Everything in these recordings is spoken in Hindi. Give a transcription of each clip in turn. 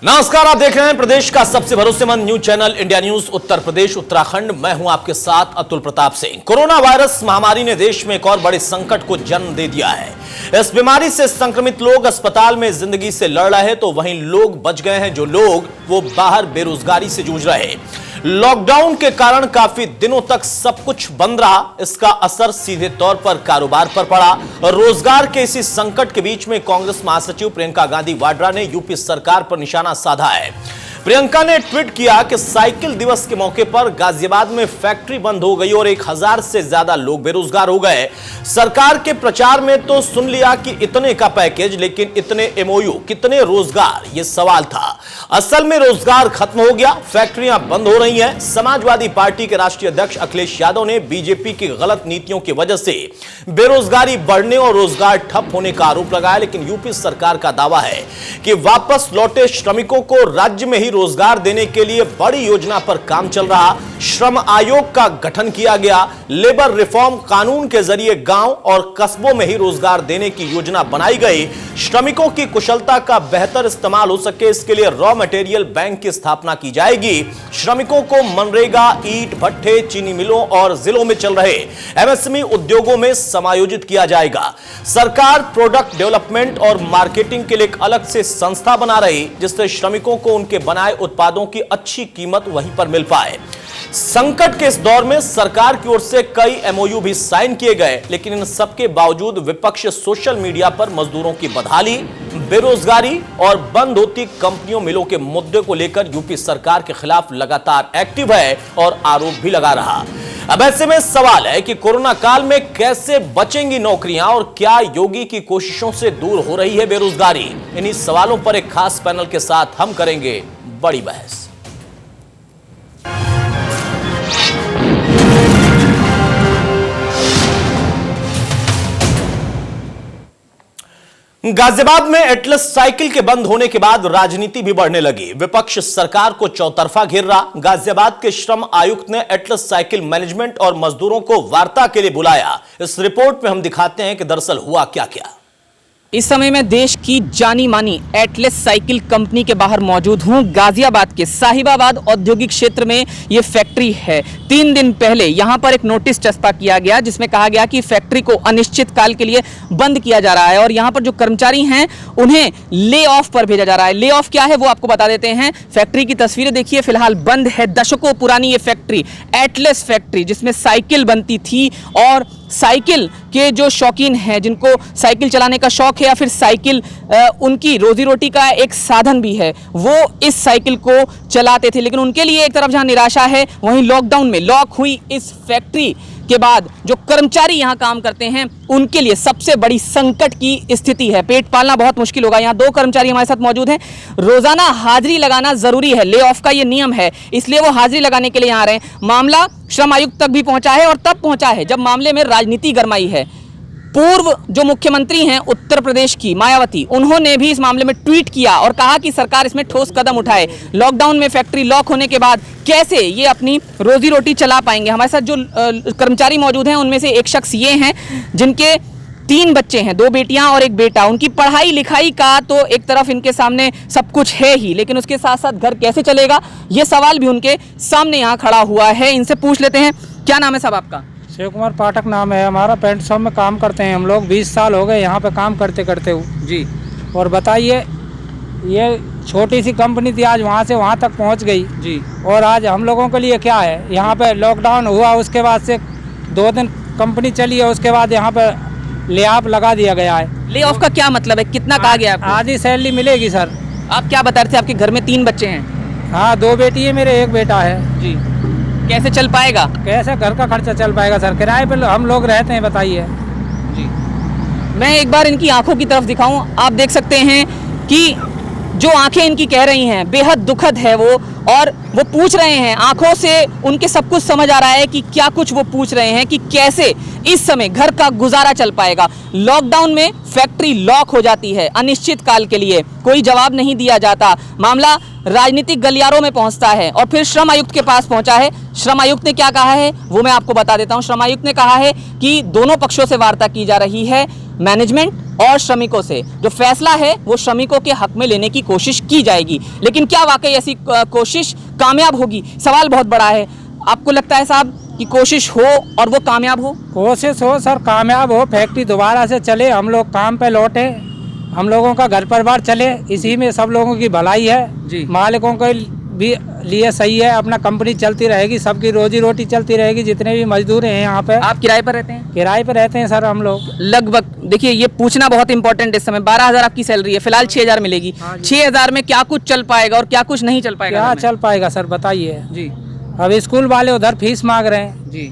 नमस्कार, आप देख रहे हैं प्रदेश का सबसे भरोसेमंद news channel India news Uttar Pradesh Uttarakhand. मैं हूं आपके साथ अतुल प्रताप सिंह। कोरोना वायरस महामारी ने देश में एक और बड़े संकट को जन्म दे दिया है। इस बीमारी से संक्रमित लोग अस्पताल में जिंदगी से लड़ रहे तो वहीं लोग बच गए हैं जो लोग वो बाहर बेरोजगारी से जूझ रहे। लॉकडाउन के कारण काफी दिनों तक सब कुछ बंद रहा। इसका असर सीधे तौर पर कारोबार पर पड़ा। रोजगार के इसी संकट के बीच में कांग्रेस महासचिव प्रियंका गांधी वाड्रा ने यूपी सरकार पर निशाना साधा है। प्रियंका ने ट्वीट किया कि साइकिल दिवस के मौके पर गाजियाबाद में फैक्ट्री बंद हो गई और 1000 से ज्यादा लोग बेरोजगार हो गए। सरकार के प्रचार में तो सुन लिया कि इतने का पैकेज, लेकिन इतने एमओयू, कितने रोजगार, यह सवाल था। असल में रोजगार खत्म हो गया, फैक्ट्रियां बंद हो रही हैं। समाजवादी पार्टी के राष्ट्रीय अध्यक्ष अखिलेश यादव ने बीजेपी की गलत नीतियों की वजह से बेरोजगारी बढ़ने और रोजगार ठप होने का आरोप लगाया, लेकिन यूपी सरकार का दावा है कि वापस लौटे श्रमिकों को राज्य में ही रोजगार देने के लिए बड़ी योजना पर काम चल रहा। श्रम आयोग का गठन किया गया। लेबर रिफॉर्म कानून के जरिए गांव और कस्बों में ही रोजगार देने की योजना बनाई गई। श्रमिकों की कुशलता का बेहतर इस्तेमाल हो सके, इसके लिए रॉ मटेरियल बैंक की स्थापना की जाएगी। श्रमिकों को मनरेगा, ईंट भट्ठे, चीनी मिलों और जिलों में चल रहे एमएसएमई उद्योगों में समायोजित किया जाएगा। सरकार प्रोडक्ट डेवलपमेंट और मार्केटिंग के लिए एक अलग से संस्था बना रही, जिससे श्रमिकों को उनके बनाए उत्पादों की अच्छी कीमत वहीं पर मिल पाए। संकट के इस दौर में सरकार की ओर से कई एमओयू भी साइन किए गए, लेकिन इन सबके बावजूद विपक्ष सोशल मीडिया पर मजदूरों की बदहाली, बेरोजगारी और बंद होती कंपनियों, मिलों के मुद्दे को लेकर यूपी सरकार के खिलाफ लगातार एक्टिव है और आरोप भी लगा रहा। अब ऐसे में सवाल है कि कोरोना काल में कैसे बचेंगी नौकरियां और क्या योगी की कोशिशों से दूर हो रही है बेरोजगारी। इन्हीं सवालों पर एक खास पैनल के साथ हम करेंगे बड़ी बहस। गाजियाबाद में एटलस साइकिल के बंद होने के बाद राजनीति भी बढ़ने लगी। विपक्ष सरकार को चौतरफा घेर रहा। गाजियाबाद के श्रम आयुक्त ने एटलस साइकिल मैनेजमेंट और मजदूरों को वार्ता के लिए बुलाया। इस रिपोर्ट में हम दिखाते हैं कि दरअसल हुआ क्या क्या। इस समय मैं देश की जानी मानी एटलस साइकिल कंपनी के बाहर मौजूद हूं। गाजियाबाद के साहिबाबाद औद्योगिक क्षेत्र में ये फैक्ट्री है। 3 दिन पहले यहां पर एक नोटिस चस्पा किया गया, जिसमें कहा गया कि फैक्ट्री को अनिश्चित काल के लिए बंद किया जा रहा है और यहां पर जो कर्मचारी हैं उन्हें ले ऑफ पर भेजा जा रहा है। ले ऑफ क्या है वो आपको बता देते हैं। फैक्ट्री की तस्वीरें देखिए, फिलहाल बंद है। दशकों पुरानी ये फैक्ट्री, एटलस फैक्ट्री, जिसमें साइकिल बनती थी और साइकिल के जो शौकीन हैं, जिनको साइकिल चलाने का शौक है या फिर साइकिल उनकी रोजी रोटी का एक साधन भी है, वो इस साइकिल को चलाते थे। लेकिन उनके लिए एक तरफ जहां निराशा है, वहीं लॉकडाउन में लॉक हुई इस फैक्ट्री के बाद जो कर्मचारी यहां काम करते हैं उनके लिए सबसे बड़ी संकट की स्थिति है। पेट पालना बहुत मुश्किल होगा। यहां 2 कर्मचारी हमारे साथ मौजूद हैं। रोजाना हाजिरी लगाना जरूरी है, ले ऑफ का ये नियम है, इसलिए वो हाजिरी लगाने के लिए यहां आ रहे हैं। मामला श्रम आयुक्त तक भी पहुंचा है और तब पहुंचा है जब मामले में राजनीति गरमाई है। पूर्व जो मुख्यमंत्री हैं उत्तर प्रदेश की, मायावती, उन्होंने भी इस मामले में ट्वीट किया और कहा कि सरकार इसमें ठोस कदम उठाए। लॉकडाउन में फैक्ट्री लॉक होने के बाद कैसे ये अपनी रोजी रोटी चला पाएंगे। हमारे साथ जो कर्मचारी मौजूद हैं उनमें से एक शख्स ये हैं जिनके 3 बच्चे हैं, 2 बेटियां और 1 बेटा। उनकी पढ़ाई लिखाई का तो एक तरफ इनके सामने सब कुछ है ही, लेकिन उसके साथ साथ घर कैसे चलेगा, ये सवाल भी उनके सामने यहाँ खड़ा हुआ है। इनसे पूछ लेते हैं। क्या नाम है साहब आपका? शिव कुमार पाठक नाम है हमारा। पेंट शॉप में काम करते हैं हम लोग। 20 साल हो गए यहाँ पे काम करते करते जी। और बताइए, ये छोटी सी कंपनी थी, आज वहाँ से वहाँ तक पहुँच गई जी। और आज हम लोगों के लिए क्या है, यहाँ पे लॉकडाउन हुआ, उसके बाद से 2 दिन कंपनी चली है, उसके बाद यहाँ पे ले ऑफ लगा दिया गया है। ले ऑफ का क्या मतलब है? कितना कहा गया आपको? आधी सैलरी मिलेगी सर। आप क्या बता रहे थे? आपके घर में 3 बच्चे हैं? हाँ, 2 बेटी है मेरे, 1 बेटा है जी। कैसे चल पाएगा? कैसे घर का खर्चा चल पाएगा सर? किराए पे हम लोग रहते हैं, बताइए जी। मैं एक बार इनकी आंखों की तरफ दिखाऊं। आप देख सकते हैं कि जो आंखें इनकी कह रही हैं बेहद दुखद है वो, और वो पूछ रहे हैं, आंखों से उनके सब कुछ समझ आ रहा है कि क्या कुछ वो पूछ रहे हैं कि कैसे इस समय घर का गुजारा चल पाएगा। लॉकडाउन में फैक्ट्री लॉक हो जाती है अनिश्चित काल के लिए, कोई जवाब नहीं दिया जाता, मामला राजनीतिक गलियारों में पहुंचता है और फिर श्रम आयुक्त के पास पहुंचा है। श्रम आयुक्त ने क्या कहा है वो मैं आपको बता देता हूं। श्रम आयुक्त ने कहा है कि दोनों पक्षों से वार्ता की जा रही है, मैनेजमेंट और श्रमिकों से। जो फैसला है वो श्रमिकों के हक में लेने की कोशिश की जाएगी, लेकिन क्या वाकई ऐसी कोशिश कामयाब होगी? सवाल बहुत बड़ा है। आपको लगता है साहब कि कोशिश हो और वो कामयाब हो? कोशिश हो सर, कामयाब हो, फैक्ट्री दोबारा से चले, हम लोग काम पे लौटे, हम लोगों का घर परिवार चले, इसी में सब लोगों की भलाई है जी। मालिकों के भी लिए सही है, अपना कंपनी चलती रहेगी, सबकी रोजी रोटी चलती रहेगी। जितने भी मजदूर हैं यहाँ पे। आप किराए पर रहते हैं? किराए पे रहते हैं सर हम लोग। लगभग देखिए, ये पूछना बहुत इंपॉर्टेंट इस समय। 12,000 आपकी सैलरी है, फिलहाल 6,000 मिलेगी। 6,000 में क्या कुछ चल पाएगा और क्या कुछ नहीं चल पाएगा? क्या चल पाएगा सर बताइए। जी। अब स्कूल वाले उधर फीस मांग रहे हैं जी।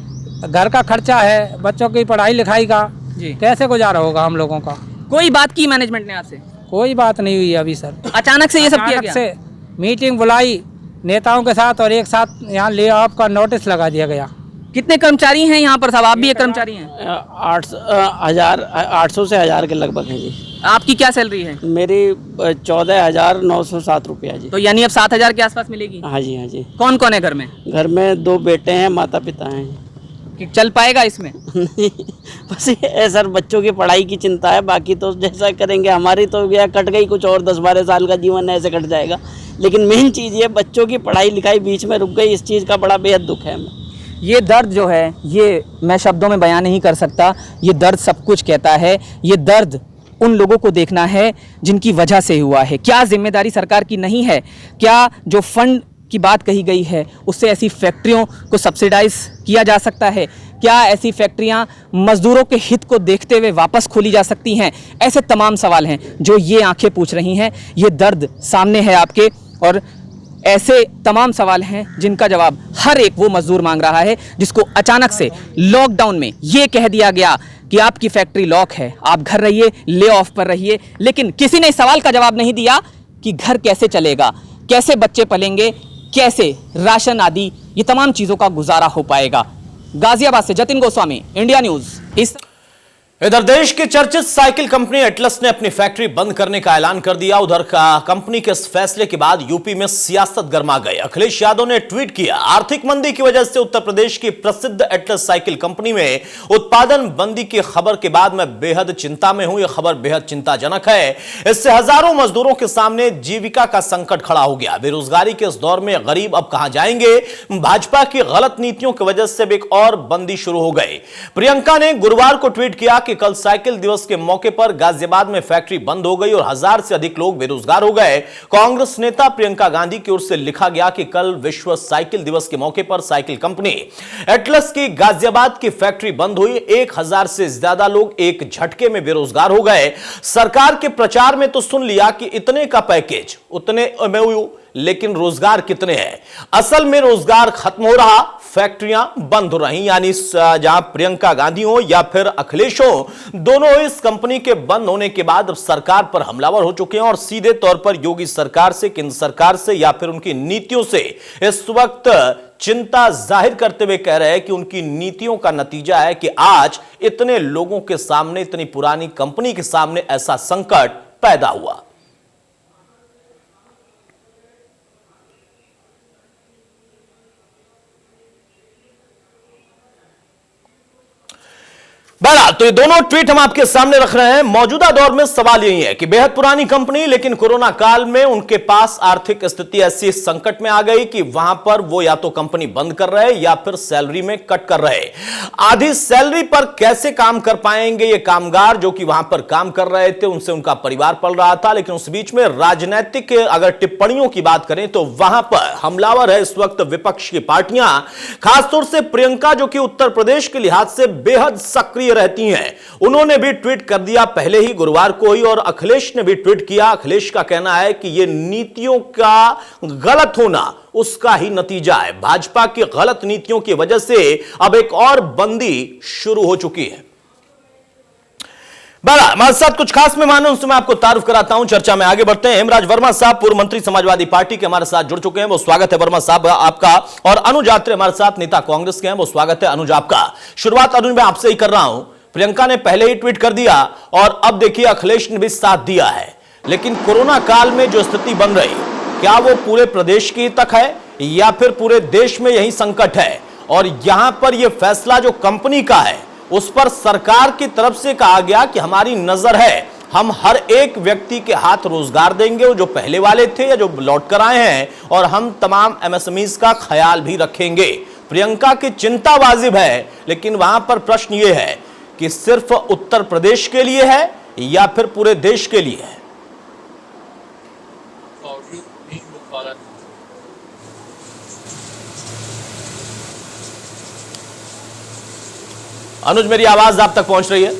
घर का खर्चा है, बच्चों की पढ़ाई लिखाई का जी। कैसे गुजारा होगा हम लोगों का? कोई बात की मैनेजमेंट ने आपसे? कोई बात नहीं हुई अभी सर। अचानक से ये सब किया अचानक गया? से मीटिंग बुलाई नेताओं के साथ और एक साथ यहाँ ले ऑफ का नोटिस लगा दिया गया। कितने कर्मचारी हैं यहाँ पर साहब? आप भी एक कर्मचारी हैं? 800 से 1000 के लगभग है जी। आपकी क्या सैलरी है? मेरी 14,907 रुपया जी। तो यानी अब 7,000 के आसपास मिलेगी? हाँ जी हाँ जी। कौन कौन है घर में? घर में 2 बेटे हैं, माता पिता हैं। कि चल पाएगा इसमें? बस ये सर बच्चों की पढ़ाई की चिंता है, बाकी तो जैसा करेंगे। हमारी तो गया कट गई, कुछ और 10-12 साल का जीवन ऐसे कट जाएगा। लेकिन मेन चीज़ ये बच्चों की पढ़ाई लिखाई बीच में रुक गई, इस चीज़ का बड़ा बेहद दुख है हमें। ये दर्द जो है, ये मैं शब्दों में बयान नहीं कर सकता। ये दर्द सब कुछ कहता है। ये दर्द उन लोगों को देखना है जिनकी वजह से हुआ है। क्या जिम्मेदारी सरकार की नहीं है? क्या जो फंड की बात कही गई है उससे ऐसी फैक्ट्रियों को सब्सिडाइज किया जा सकता है? क्या ऐसी फैक्ट्रियां मजदूरों के हित को देखते हुए वापस खोली जा सकती हैं? ऐसे तमाम सवाल हैं जो ये आंखें पूछ रही हैं। ये दर्द सामने है आपके, और ऐसे तमाम सवाल हैं जिनका जवाब हर एक वो मजदूर मांग रहा है जिसको अचानक से लॉकडाउन में ये कह दिया गया कि आपकी फैक्ट्री लॉक है, आप घर रहिए, ले ऑफ पर रहिए। लेकिन किसी ने इस सवाल का जवाब नहीं दिया कि घर कैसे चलेगा, कैसे बच्चे पलेंगे, कैसे राशन आदि ये तमाम चीजों का गुजारा हो पाएगा। गाजियाबाद से जतिन गोस्वामी, इंडिया न्यूज। इधर देश की चर्चित साइकिल कंपनी एटलस ने अपनी फैक्ट्री बंद करने का ऐलान कर दिया। उधर कंपनी के इस फैसले के बाद यूपी में सियासत गर्मा गई। अखिलेश यादव ने ट्वीट किया, आर्थिक मंदी की वजह से उत्तर प्रदेश की प्रसिद्ध एटलस साइकिल कंपनी में उत्पादन बंदी की खबर के बाद मैं बेहद चिंता में हूं। यह खबर बेहद चिंताजनक है। इससे हजारों मजदूरों के सामने जीविका का संकट खड़ा हो गया। बेरोजगारी के इस दौर में गरीब अब कहां जाएंगे? भाजपा की गलत नीतियों की वजह से एक और बंदी शुरू हो गई। प्रियंका ने गुरुवार को ट्वीट किया कि कल साइकिल दिवस के मौके पर गाजियाबाद में फैक्ट्री बंद हो गई और 1000 से अधिक लोग बेरोजगार हो गए। कांग्रेस नेता प्रियंका गांधी की ओर से लिखा गया कि कल विश्व साइकिल दिवस के मौके पर साइकिल कंपनी एटलस की गाजियाबाद की फैक्ट्री बंद हुई। 1000 से ज्यादा लोग एक झटके में बेरोजगार हो गए। सरकार के प्रचार में तो सुन लिया कि इतने का पैकेज, उतने एमओयू, लेकिन रोजगार कितने हैं? असल में रोजगार खत्म हो रहा, फैक्ट्रियां बंद हो रही। यानी जहां प्रियंका गांधी हो या फिर अखिलेश हो, दोनों इस कंपनी के बंद होने के बाद अब सरकार पर हमलावर हो चुके हैं और सीधे तौर पर योगी सरकार से, केंद्र सरकार से या फिर उनकी नीतियों से इस वक्त चिंता जाहिर करते हुए कह रहे हैं कि उनकी नीतियों का नतीजा है कि आज इतने लोगों के सामने, इतनी पुरानी कंपनी के सामने ऐसा संकट पैदा हुआ। बहरहाल तो ये दोनों ट्वीट हम आपके सामने रख रहे हैं। मौजूदा दौर में सवाल यही है कि बेहद पुरानी कंपनी, लेकिन कोरोना काल में उनके पास आर्थिक स्थिति ऐसी संकट में आ गई कि वहां पर वो या तो कंपनी बंद कर रहे या फिर सैलरी में कट कर रहे। आधी सैलरी पर कैसे काम कर पाएंगे ये कामगार जो कि वहां पर काम कर रहे थे, उनसे उनका परिवार पल रहा था। लेकिन उस बीच में राजनीतिक अगर टिप्पणियों की बात करें तो वहां पर हमलावर है इस वक्त विपक्ष की पार्टियां, खासतौर से प्रियंका जो कि उत्तर प्रदेश के लिहाज से बेहद सक्रिय रहती हैं। उन्होंने भी ट्वीट कर दिया पहले ही गुरुवार को ही, और अखिलेश ने भी ट्वीट किया। अखिलेश का कहना है कि यह नीतियों का गलत होना उसका ही नतीजा है। भाजपा की गलत नीतियों की वजह से अब एक और बंदी शुरू हो चुकी है। बड़ा हमारे साथ कुछ खास मेहमान हैं, उनसे मैं आपको तारुफ कराता हूं। चर्चा में आगे बढ़ते हैं। हेमराज वर्मा साहब पूर्व मंत्री समाजवादी पार्टी के हमारे साथ जुड़ चुके हैं, वो स्वागत है वर्मा साहब आपका। और अनुज आत्रे हमारे साथ नेता कांग्रेस के हैं, वो स्वागत है अनुज आपका। शुरुआत अनुज मैं आपसे ही कर रहा हूं। प्रियंका ने पहले ही ट्वीट कर दिया और अब देखिए अखिलेश ने भी साथ दिया है। लेकिन कोरोना काल में जो स्थिति बन रही, क्या वो पूरे प्रदेश की तक है या फिर पूरे देश में यही संकट है? और यहां पर यह फैसला जो कंपनी का है उस पर सरकार की तरफ से कहा गया कि हमारी नजर है, हम हर एक व्यक्ति के हाथ रोजगार देंगे, वो जो पहले वाले थे या जो लौट कर आए हैं, और हम तमाम एमएसएमईज का ख्याल भी रखेंगे। प्रियंका की चिंता वाजिब है, लेकिन वहां पर प्रश्न यह है कि सिर्फ उत्तर प्रदेश के लिए है या फिर पूरे देश के लिए है। अनुज, मेरी आवाज आप तक पहुंच रही है?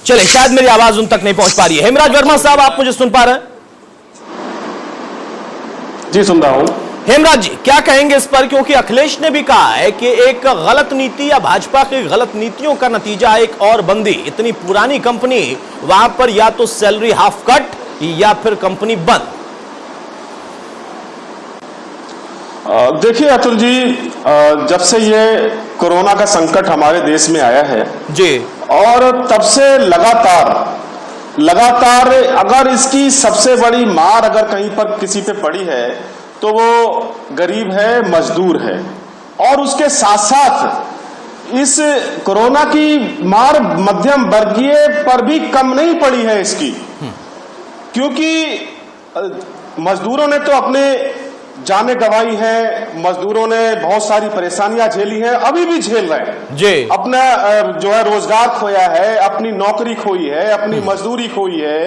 चले, शायद मेरी आवाज उन तक नहीं पहुंच पा रही है। हेमराज वर्मा साहब, आप मुझे सुन पा रहे हैं? जी, सुन रहा हूं। हेमराज जी, क्या कहेंगे इस पर, क्योंकि अखिलेश ने भी कहा है कि एक गलत नीति या भाजपा की गलत नीतियों का नतीजा एक और बंदी, इतनी पुरानी कंपनी, वहां पर या तो सैलरी हाफ कट या फिर कंपनी बंद। देखिए अतुल जी, जब से ये कोरोना का संकट हमारे देश में आया है जी, और तब से लगातार अगर इसकी सबसे बड़ी मार अगर कहीं पर किसी पे पड़ी है तो वो गरीब है, मजदूर है। और उसके साथ साथ इस कोरोना की मार मध्यम वर्गीय पर भी कम नहीं पड़ी है इसकी, क्योंकि मजदूरों ने तो अपने जाने गंवाई है, मजदूरों ने बहुत सारी परेशानियां झेली हैं, अभी भी झेल रहे हैं जी। अपना जो है रोजगार खोया है, अपनी नौकरी खोई है, अपनी मजदूरी खोई है।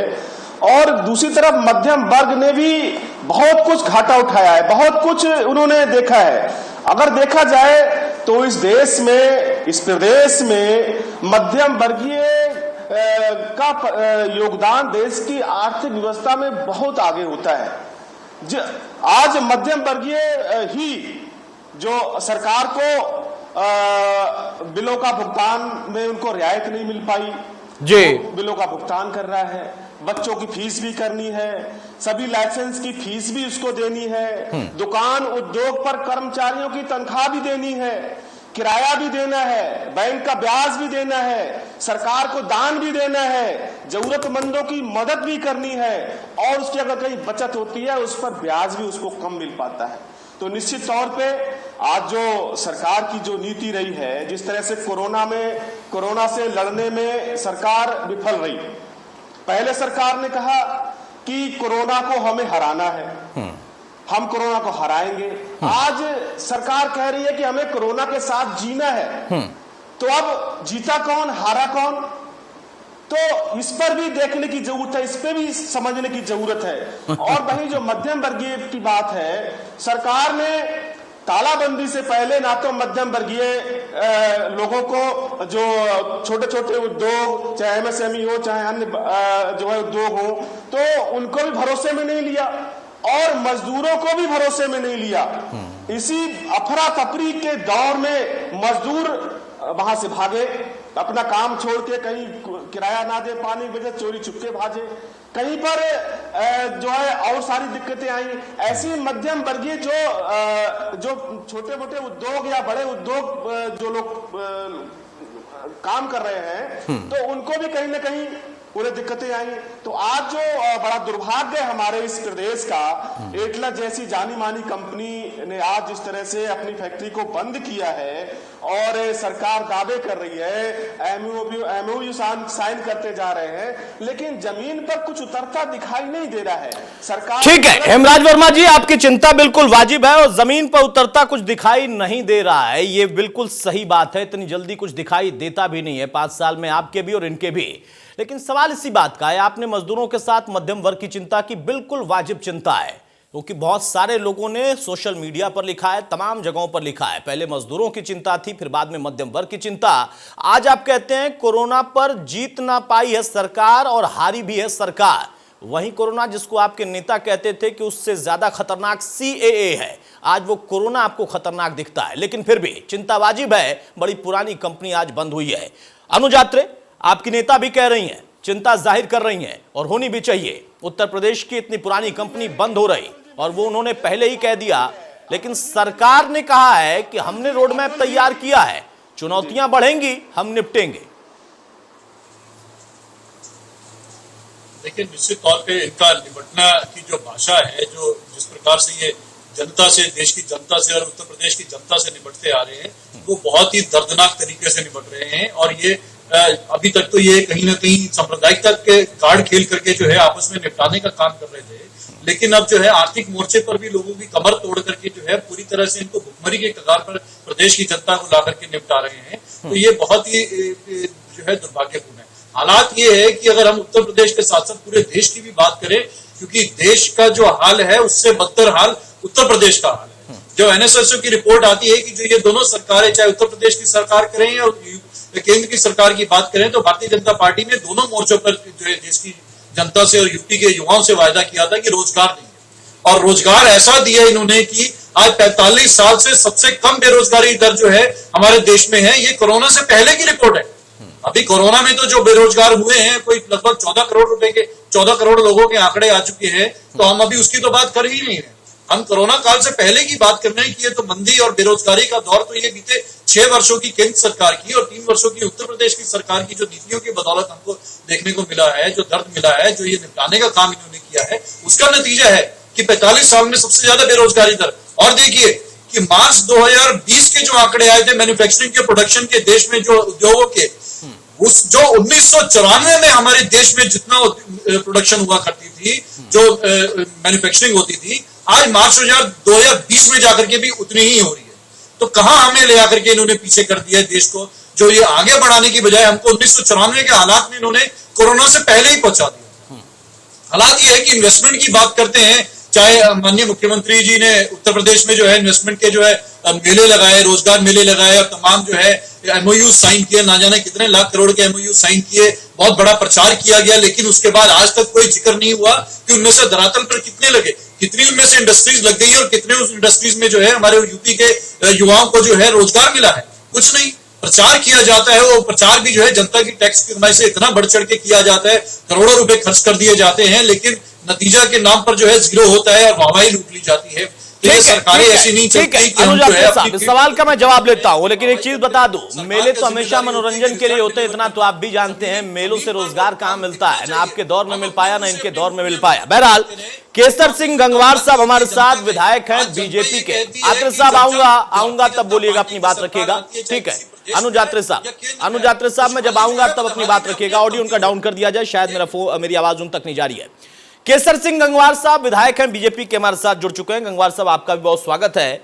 और दूसरी तरफ मध्यम वर्ग ने भी बहुत कुछ घाटा उठाया है, बहुत कुछ उन्होंने देखा है। अगर देखा जाए तो इस देश में, इस प्रदेश में मध्यम वर्गीय का योगदान देश की आर्थिक व्यवस्था में बहुत आगे होता है। आज मध्यम वर्गीय ही जो सरकार को बिलों का भुगतान में उनको रियायत नहीं मिल पाई जी, बिलों का भुगतान कर रहा है, बच्चों की फीस भी करनी है, सभी लाइसेंस की फीस भी उसको देनी है, दुकान उद्योग पर कर्मचारियों की तनख्वाह भी देनी है, किराया भी देना है, बैंक का ब्याज भी देना है, सरकार को दान भी देना है, जरूरतमंदों की मदद भी करनी है, और उसकी अगर कहीं बचत होती है उस पर ब्याज भी उसको कम मिल पाता है। तो निश्चित तौर पे आज जो सरकार की जो नीति रही है, जिस तरह से कोरोना से लड़ने में सरकार विफल रही। पहले सरकार ने कहा कि कोरोना को हमें हराना है, हम कोरोना को हराएंगे। आज सरकार कह रही है कि हमें कोरोना के साथ जीना है। तो अब जीता कौन, हारा कौन? तो इस पर भी देखने की जरूरत है, इस पे भी समझने की जरूरत है। और वहीं जो मध्यम वर्गीय की बात है, सरकार ने तालाबंदी से पहले ना तो मध्यम वर्गीय लोगों को, जो छोटे छोटे उद्योग, चाहे एमएसएमई हो, चाहे अन्य जो है उद्योग हो, तो उनको भी भरोसे में नहीं लिया और मजदूरों को भी भरोसे में नहीं लिया। इसी अफरा तफरी के दौर में मजदूर वहां से भागे, अपना काम छोड़ के, कहीं किराया ना दे पानी की वजह चोरी छुपके भागे, कहीं पर जो है और सारी दिक्कतें आई। ऐसी मध्यम वर्गीय जो छोटे मोटे उद्योग या बड़े उद्योग जो लोग काम कर रहे हैं, तो उनको भी कहीं ना कहीं पूरे दिक्कतें आई। तो आज जो बड़ा दुर्भाग्य है हमारे इस प्रदेश का, एटलस जैसी जानी मानी कंपनी ने आज जिस तरह से अपनी फैक्ट्री को बंद किया है और सरकार दावे कर रही है, एमओयू साइन करते जा रहे हैं, लेकिन जमीन पर कुछ उतरता दिखाई नहीं दे रहा है। सरकार, ठीक है हेमराज वर्मा जी, आपकी चिंता बिल्कुल वाजिब है और जमीन पर उतरता कुछ दिखाई नहीं दे रहा है, ये बिल्कुल सही बात है। इतनी जल्दी कुछ दिखाई देता भी नहीं है, 5 साल में आपके भी और इनके भी। लेकिन सवाल इसी बात का है, आपने मजदूरों के साथ मध्यम वर्ग की चिंता की, बिल्कुल वाजिब चिंता है, क्योंकि बहुत सारे लोगों ने सोशल मीडिया पर लिखा है, तमाम जगहों पर लिखा है। पहले मजदूरों की चिंता थी, फिर बाद में मध्यम वर्ग की चिंता। आज आप कहते हैं कोरोना पर जीत ना पाई है सरकार और हारी भी है सरकार। वहीं कोरोना, जिसको आपके नेता कहते थे कि उससे ज्यादा खतरनाक CAA है, आज वो कोरोना आपको खतरनाक दिखता है। लेकिन फिर भी चिंता वाजिब है, बड़ी पुरानी कंपनी आज बंद हुई है। अनुज आत्रे, आपकी नेता भी कह रही हैं, चिंता जाहिर कर रही हैं, और होनी भी चाहिए। उत्तर प्रदेश की इतनी पुरानी कंपनी बंद हो रही, और वो उन्होंने पहले ही कह दिया। लेकिन सरकार ने कहा है कि हमने रोड मैप तैयार किया है, चुनौतियां बढ़ेंगी, हम निपटेंगे। लेकिन निश्चित तौर पे इनका निपटना की जो भाषा है, जो जिस प्रकार से ये जनता से, देश की जनता से और उत्तर प्रदेश की जनता से निपटते आ रहे हैं, वो बहुत ही दर्दनाक तरीके से निपट रहे हैं। और ये अभी तक तो ये कहीं ना कहीं सांप्रदायिकता के कार्ड खेल करके जो है आपस में निपटाने का काम कर रहे थे, लेकिन अब जो है आर्थिक मोर्चे पर भी लोगों की कमर तोड़ करके जो है पूरी तरह से इनको भुखमरी के कगार पर प्रदेश की जनता को ला करके निपटा रहे हैं। तो ये बहुत ही जो है दुर्भाग्यपूर्ण है। हालात ये है कि अगर हम उत्तर प्रदेश के साथ साथ पूरे देश की भी बात करें, क्योंकि देश का जो हाल है उससे बदतर हाल उत्तर प्रदेश का हाल है। जो NSSO की रिपोर्ट आती है कि जो ये दोनों सरकारें, चाहे उत्तर प्रदेश की सरकार करें या केंद्र की सरकार की बात करें, तो भारतीय जनता पार्टी ने दोनों मोर्चों पर जो है देश की जनता से और यूपी के युवाओं से वायदा किया था कि रोजगार देंगे, और रोजगार ऐसा दिया इन्होंने कि आज 45 साल से सबसे कम बेरोजगारी दर जो है हमारे देश में है। ये कोरोना से पहले की रिपोर्ट है। अभी कोरोना में तो जो बेरोजगार हुए हैं कोई लगभग 14 करोड़ लोगों के आंकड़े आ चुके हैं, तो हम अभी उसकी तो बात कर ही नहीं रहे। हम कोरोना काल से पहले की बात कर रहे हैं कि ये तो मंदी और बेरोजगारी का दौर तो ये बीते 6 वर्षों की केंद्र सरकार की और 3 वर्षों की उत्तर प्रदेश की सरकार की जो नीतियों की बदौलत हमको देखने को मिला है, जो दर्द मिला है, जो ये निपटाने का काम इन्होंने किया है, उसका नतीजा है कि 45 साल में सबसे ज्यादा बेरोजगारी दर। और देखिए कि मार्च 2020 के जो आंकड़े आए थे मैन्युफैक्चरिंग के, प्रोडक्शन के, देश में जो उद्योगों के, उस जो 1994 में हमारे देश में जितना प्रोडक्शन हुआ करती थी, जो मैन्युफैक्चरिंग होती थी, आज मार्च 2020 में जाकर के भी उतनी ही हो रही है। तो कहां हमें ले आकर के इन्होंने पीछे कर दिया है देश को, जो ये आगे बढ़ाने की बजाय हमको 1994 के हालात में इन्होंने कोरोना से पहले ही पहुंचा दिया। हालात ये है कि इन्वेस्टमेंट की बात करते हैं, चाहे माननीय मुख्यमंत्री जी ने उत्तर प्रदेश में जो है इन्वेस्टमेंट के जो है मेले लगाए, रोजगार मेले लगाए और तमाम जो है MOU साइन किए, ना जाने कितने लाख करोड़ के MOU साइन किए, बहुत बड़ा प्रचार किया गया, लेकिन उसके बाद आज तक कोई जिक्र नहीं हुआ कि उनमें से धरातल पर कितने लगे, कितनी उनमें से इंडस्ट्रीज लग गई और कितने उस इंडस्ट्रीज में जो है हमारे यूपी के युवाओं को जो है रोजगार मिला है। कुछ नहीं, प्रचार किया जाता है, वो प्रचार भी जो है जनता की टैक्स की कमाई से इतना बढ़ चढ़ के किया जाता है, करोड़ों रुपए खर्च कर दिए जाते हैं, लेकिन नतीजा के नाम पर जो है जीरो होता है और वाहवाही लूट ली जाती है। सरकारें ऐसी नहीं चलती कि हम जो है अपनी सवाल का मैं जवाब लेता हूं, लेकिन एक चीज बता दूं, मेले तो हमेशा मनोरंजन के लिए होते हैं, इतना तो आप भी जानते हैं। मेलों से रोजगार कहां मिलता है, ना आपके दौर में मिल पाया, ना इनके दौर में मिल पाया। बहरहाल केसर सिंह गंगवार साहब हमारे साथ विधायक हैं बीजेपी के। आत्रे साहब आऊंगा तब बोलिएगा, अपनी बात रखिएगा, ठीक है। अनुजात्रे साहब मैं जब आऊंगा तब अपनी बात रखिएगा। ऑडियो उनका डाउन कर दिया जाए, शायद मेरी आवाज उन तक नहीं जा रही है। केसर सिंह गंगवार साहब विधायक हैं बीजेपी के, हमारे साथ जुड़ चुके हैं। गंगवार साहब आपका भी बहुत स्वागत है।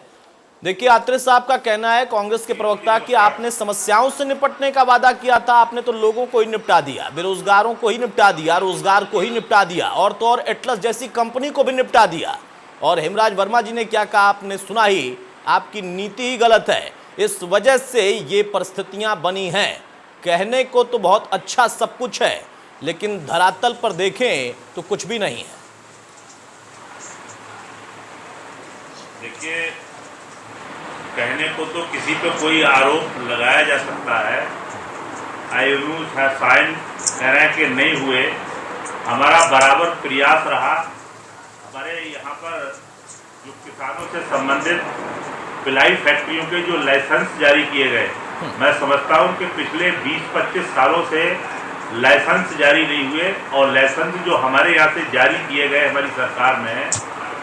देखिए आत्रे साहब का कहना है, कांग्रेस के प्रवक्ता, कि आपने समस्याओं से निपटने का वादा किया था, आपने तो लोगों को ही निपटा दिया, बेरोजगारों को ही निपटा दिया, रोजगार को ही निपटा दिया, और तो और एटलस जैसी कंपनी को भी निपटा दिया। और हेमराज वर्मा जी ने क्या कहा आपने सुना ही, आपकी नीति ही गलत है, इस वजह से ये परिस्थितियां बनी हैं। कहने को तो बहुत अच्छा सब कुछ है, लेकिन धरातल पर देखें तो कुछ भी नहीं है। देखिए, कहने को तो किसी पे कोई आरोप लगाया जा सकता है, IMU साइन कह रहे हैं कि नहीं हुए। हमारा बराबर प्रयास रहा। हमारे यहाँ पर जो किसानों से संबंधित पिलाई फैक्ट्रियों के जो लाइसेंस जारी किए गए, मैं समझता हूँ कि पिछले 20-25 सालों से लाइसेंस जारी नहीं हुए, और लाइसेंस जो हमारे यहाँ से जारी किए गए हमारी सरकार में,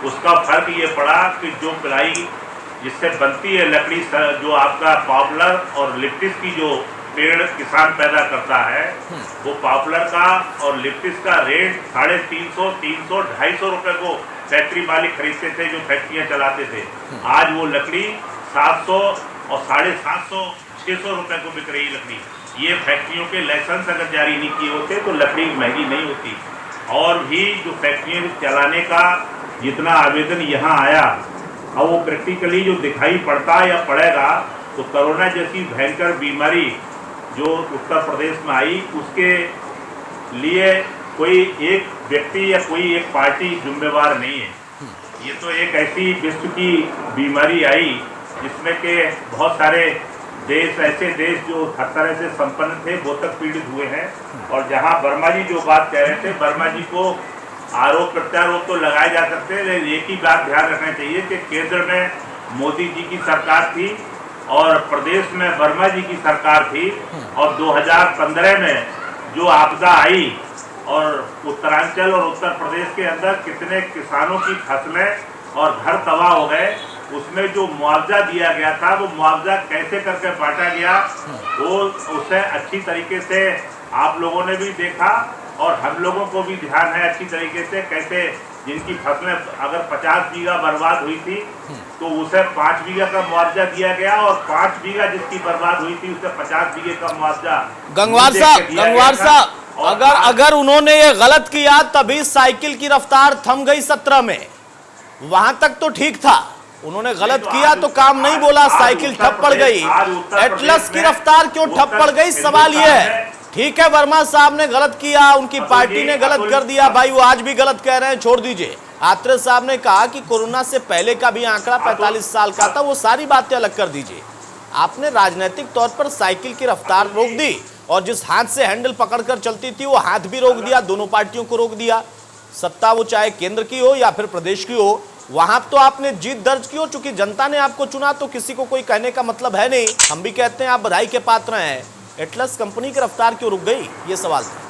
उसका फर्क ये पड़ा कि जो पिलाई जिससे बनती है लकड़ी, जो आपका पॉपुलर और लिप्टिस की जो पेड़ किसान पैदा करता है, वो पॉपुलर का और लिप्टिस का रेट 350, 300, 250 रुपए को फैक्ट्री मालिक खरीदते थे जो फैक्ट्रियाँ चलाते थे। आज वो लकड़ी 700 और 750, 600 रुपए को बिक रही लकड़ी। ये फैक्ट्रियों के लाइसेंस अगर जारी नहीं किए होते तो लकड़ी महंगी नहीं होती। और भी जो फैक्ट्रियाँ चलाने का जितना आवेदन यहाँ आया, और वो प्रैक्टिकली जो दिखाई पड़ता या पड़ेगा, तो कोरोना जैसी भयंकर बीमारी जो उत्तर प्रदेश में आई, उसके लिए कोई एक व्यक्ति या कोई एक पार्टी जिम्मेवार नहीं है। ये तो एक ऐसी विश्व की बीमारी आई जिसमें के बहुत सारे देश, ऐसे देश जो हर तरह से संपन्न थे, वो तक पीड़ित हुए हैं। और जहां वर्मा जी जो बात कह रहे थे, वर्मा जी को आरोप प्रत्यारोप तो लगाए जा सकते हैं, लेकिन एक ही बात ध्यान रखना चाहिए कि केंद्र में मोदी जी की सरकार थी और प्रदेश में वर्मा जी की सरकार थी। और 2015 में जो आपदा आई और उत्तरांचल और उत्तर प्रदेश के अंदर कितने किसानों की फसलें और घर तबाह हो गए, उसमें जो मुआवजा दिया गया था वो मुआवजा कैसे करके बांटा गया वो उसे अच्छी तरीके से आप लोगों ने भी देखा और हम लोगों को भी ध्यान है अच्छी तरीके से कैसे जिनकी फसलें अगर 50 बीघा बर्बाद हुई थी तो उसे 5 बीघा का मुआवजा दिया गया और 5 बीघा जिसकी बर्बाद हुई थी उसे 50 बीघे का मुआवजा। गंगवार साहब अगर उन्होंने ये गलत किया तभी साइकिल की रफ्तार थम गई 17 में, वहां तक तो ठीक था। उन्होंने गलत किया तो काम नहीं बोला, साइकिल ठप पड़ गई। एटलस की रफ्तार क्यों ठप पड़ गई, सवाल यह है। ठीक है, वर्मा साहब ने गलत किया, उनकी पार्टी ने गलत कर दिया, भाई वो आज भी गलत कह रहे हैं, छोड़ दीजिए। आत्रे साहब ने कहा कि कोरोना से पहले का भी आंकड़ा 45 साल का था, वो सारी बातें अलग कर दीजिए। आपने राजनीतिक तौर पर साइकिल की रफ्तार रोक दी और जिस हाथ से हैंडल पकड़कर चलती थी वो हाथ भी रोक दिया, दोनों पार्टियों को रोक दिया। सत्ता वो चाहे केंद्र की हो या फिर प्रदेश की हो, वहां तो आपने जीत दर्ज की हो। चूंकि जनता ने आपको चुना तो किसी को कोई कहने का मतलब है नहीं। हम भी कहते हैं आप बधाई के पात्र हैं। एटलस कंपनी की रफ्तार क्यों रुक गई, ये सवाल था।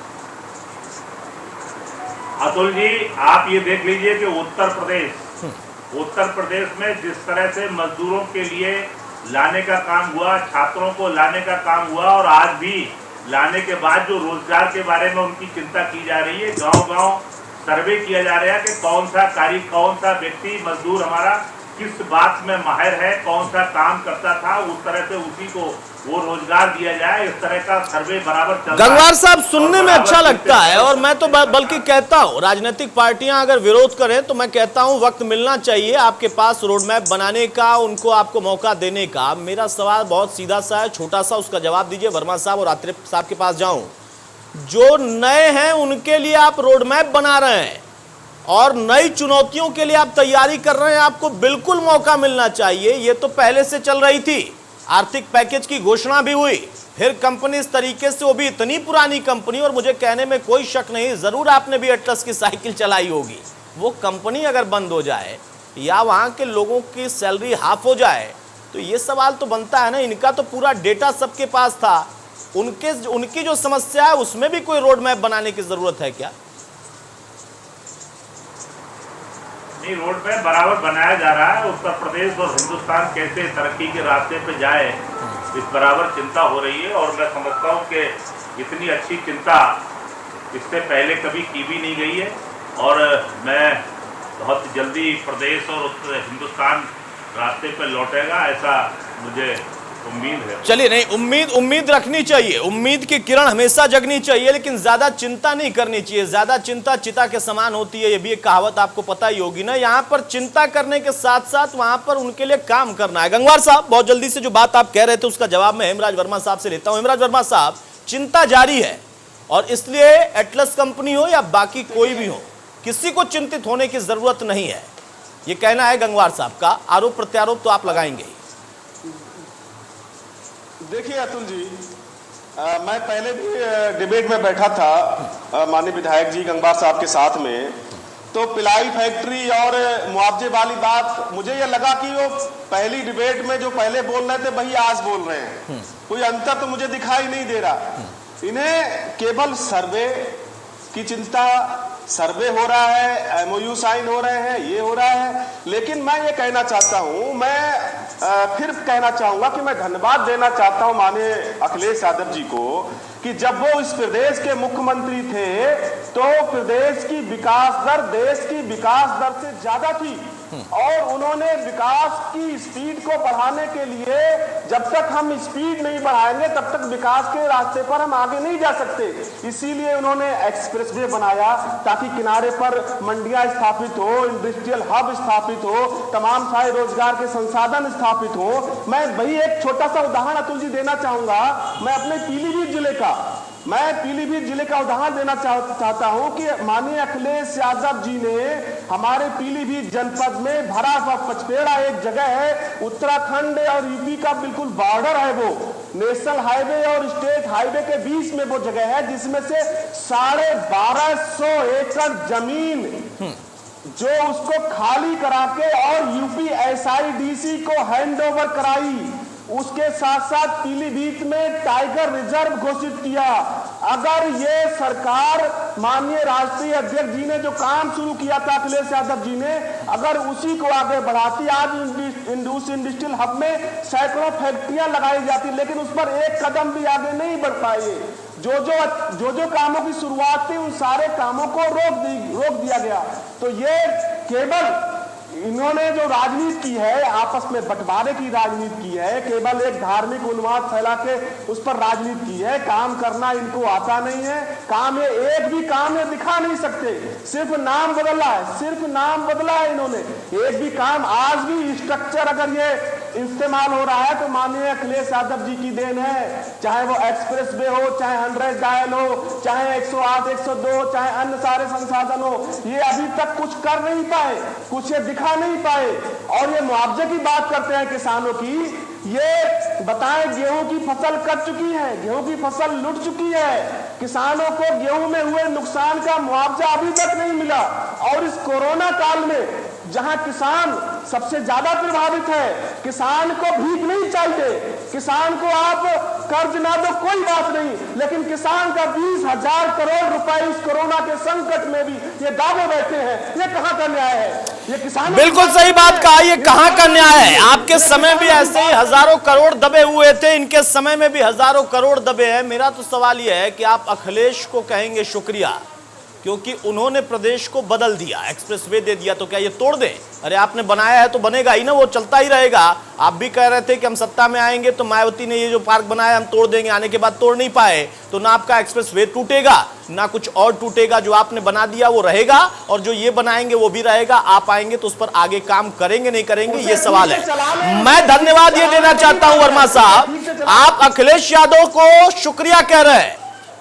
अतुल जी, आप ये देख लीजिए कि उत्तर प्रदेश में जिस तरह से मजदूरों के लिए लाने का काम हुआ, छात्रों को लाने का काम हुआ और आज भी लाने के बाद जो रोजगार के बारे में उनकी चिंता की जा रही है, गांव-गांव सर्वे किया जा रहा है कि कौन सा व्यक्ति मजदूर हमारा किस बात में माहिर है, कौन सा काम करता था, उस तरह से उसी को वो रोजगार दिया जाए। इस तरह का सर्वे बराबर चल रहा है। गंगवार साहब, सुनने में अच्छा लगता है और मैं तो बल्कि कहता हूं राजनीतिक पार्टियां अगर विरोध करें तो मैं कहता हूं वक्त मिलना चाहिए आपके पास रोड मैप बनाने का, उनको आपको मौका देने का। मेरा सवाल बहुत सीधा सा है, छोटा सा, उसका जवाब दीजिए। वर्मा साहब और आत्रे साहब के पास जाऊं, जो नए हैं उनके लिए आप रोड मैप बना रहे हैं और नई चुनौतियों के लिए आप तैयारी कर रहे हैं, आपको बिल्कुल मौका मिलना चाहिए। ये तो पहले से चल रही थी, आर्थिक पैकेज की घोषणा भी हुई, फिर कंपनी इस तरीके से, वो भी इतनी पुरानी कंपनी, और मुझे कहने में कोई शक नहीं जरूर आपने भी एटलस की साइकिल चलाई होगी। वो कंपनी अगर बंद हो जाए या वहां के लोगों की सैलरी हाफ हो जाए तो ये सवाल तो बनता है ना। इनका तो पूरा डेटा सबके पास था, उनकी जो समस्या है उसमें भी कोई रोड मैप बनाने की जरूरत है क्या? नहीं, रोड मैप बराबर बनाया जा रहा है। उत्तर प्रदेश और हिंदुस्तान कैसे तरक्की के रास्ते पे जाए, इस बराबर चिंता हो रही है और मैं समझता हूँ कि इतनी अच्छी चिंता इससे पहले कभी की भी नहीं गई है और मैं बहुत जल्दी प्रदेश और हिंदुस्तान रास्ते पे लौटेगा, ऐसा मुझे उम्मीद है। चलिए, नहीं, उम्मीद रखनी चाहिए, उम्मीद की किरण हमेशा जगनी चाहिए, लेकिन ज्यादा चिंता नहीं करनी चाहिए। ज्यादा चिंता चिता के समान होती है, ये भी एक कहावत आपको पता ही होगी ना। यहाँ पर चिंता करने के साथ साथ वहां पर उनके लिए काम करना है। गंगवार साहब, बहुत जल्दी से जो बात आप कह रहे थे उसका जवाब मैं हेमराज वर्मा साहब से लेता हूं। हेमराज वर्मा साहब, चिंता जारी है और इसलिए एटलस कंपनी हो या बाकी कोई भी हो, किसी को चिंतित होने की जरूरत नहीं है, ये कहना है गंगवार साहब का। आरोप प्रत्यारोप तो आप लगाएंगे ही। देखिए अतुल जी, मैं पहले भी डिबेट में बैठा था माननीय विधायक जी गंगवार साहब के साथ में, तो पिलाई फैक्ट्री और मुआवजे वाली बात मुझे ये लगा कि वो पहली डिबेट में जो पहले बोल रहे थे वही आज बोल रहे हैं, कोई अंतर तो मुझे दिखाई नहीं दे रहा। इन्हें केवल सर्वे की चिंता, सर्वे हो रहा है, एमओयू साइन हो रहे हैं, ये हो रहा है। लेकिन मैं ये कहना चाहता हूँ, मैं फिर कहना चाहूंगा कि मैं धन्यवाद देना चाहता हूं माननीय अखिलेश यादव जी को कि जब वो इस प्रदेश के मुख्यमंत्री थे तो प्रदेश की विकास दर देश की विकास दर से ज्यादा थी और उन्होंने विकास की स्पीड को बढ़ाने के लिए, जब तक हम स्पीड नहीं बढ़ाएंगे तब तक विकास के रास्ते पर हम आगे नहीं जा सकते, इसीलिए उन्होंने एक्सप्रेसवे बनाया ताकि किनारे पर मंडियां स्थापित हो, इंडस्ट्रियल हब स्थापित हो, तमाम सारे रोजगार के संसाधन स्थापित हो। मैं वही एक छोटा सा उदाहरण अतुल जी देना चाहूंगा। मैं अपने पीलीभीत जिले का उदाहरण देना चाहता हूं कि माननीय अखिलेश यादव जी ने हमारे पीलीभीत जनपद में भरा हुआ पचपेड़ा एक जगह है, उत्तराखंड और यूपी का बिल्कुल बॉर्डर है, वो नेशनल हाईवे और स्टेट हाईवे के बीच में वो जगह है, जिसमें से 1250 एकड़ जमीन जो उसको खाली करा के और यूपी एसआईडीसी को हैंड ओवर कराई उसके साथ साथ पीलीभीत में टाइगर रिजर्व घोषित किया। अगर ये सरकार, माननीय राष्ट्रीय अध्यक्ष जी ने जो काम शुरू किया था अखिलेश यादव जी ने, अगर उसी को आगे बढ़ाती, आज उस इंडस्ट्रियल हब में सैकड़ों फैक्ट्रियां लगाई जाती, लेकिन उस पर एक कदम भी आगे नहीं बढ़ पाए। जो कामों की शुरुआत थी उन सारे कामों को रोक दिया गया। तो ये केवल इन्होंने जो राजनीति की है, आपस में बंटवारे की राजनीति की है, केवल एक धार्मिक उन्माद फैला के उस पर राजनीति की है। काम करना इनको आता नहीं है। काम ये एक भी काम ये दिखा नहीं सकते, सिर्फ नाम बदला है, सिर्फ नाम बदला है इन्होंने। एक भी काम, आज भी स्ट्रक्चर अगर ये इस्तेमाल हो रहा है तो माननीय अखिलेश यादव जी की देन है। चाहे वो एक्सप्रेस वे हो, चाहे 100 डायल हो, चाहे 108, 102, चाहे अन्य सारे संसाधन हो, ये अभी तक कुछ कर नहीं पाए, कुछ ये दिखा नहीं पाए। और ये मुआवजे की बात करते हैं किसानों की, ये बताएं गेहूं की फसल कट चुकी है, गेहूं की फसल लुट चुकी है, किसानों को गेहूं में हुए नुकसान का मुआवजा अभी तक नहीं मिला। और इस कोरोना काल में जहां किसान सबसे ज्यादा प्रभावित है, किसान को भीख नहीं चाहिए, किसान को आप कर्ज ना दो कोई बात नहीं, लेकिन किसान का 20,000 करोड़ रुपए इस कोरोना के संकट में भी ये दावे बैठे हैं। ये कहां का न्याय है? ये किसान बिल्कुल सही बात कहा, ये कहां का न्याय है? आपके समय भी ऐसे ही हजारों करोड़ दबे हुए थे, इनके समय में भी हजारों करोड़ दबे हैं। मेरा तो सवाल यह है कि आप अखिलेश को कहेंगे शुक्रिया क्योंकि उन्होंने प्रदेश को बदल दिया, एक्सप्रेसवे दे दिया, तो क्या ये तोड़ दें? अरे आपने बनाया है तो बनेगा ही ना, वो चलता ही रहेगा। आप भी कह रहे थे कि हम सत्ता में आएंगे तो मायावती ने ये जो पार्क बनाया हम तोड़ देंगे, आने के बाद तोड़ नहीं पाए, तो ना आपका एक्सप्रेसवे टूटेगा ना कुछ और टूटेगा। जो आपने बना दिया वो रहेगा और जो ये बनाएंगे वो भी रहेगा। आप आएंगे तो उस पर आगे काम करेंगे नहीं करेंगे, ये सवाल है। मैं धन्यवाद ये देना चाहता हूं वर्मा साहब, आप अखिलेश यादव को शुक्रिया कह रहे हैं,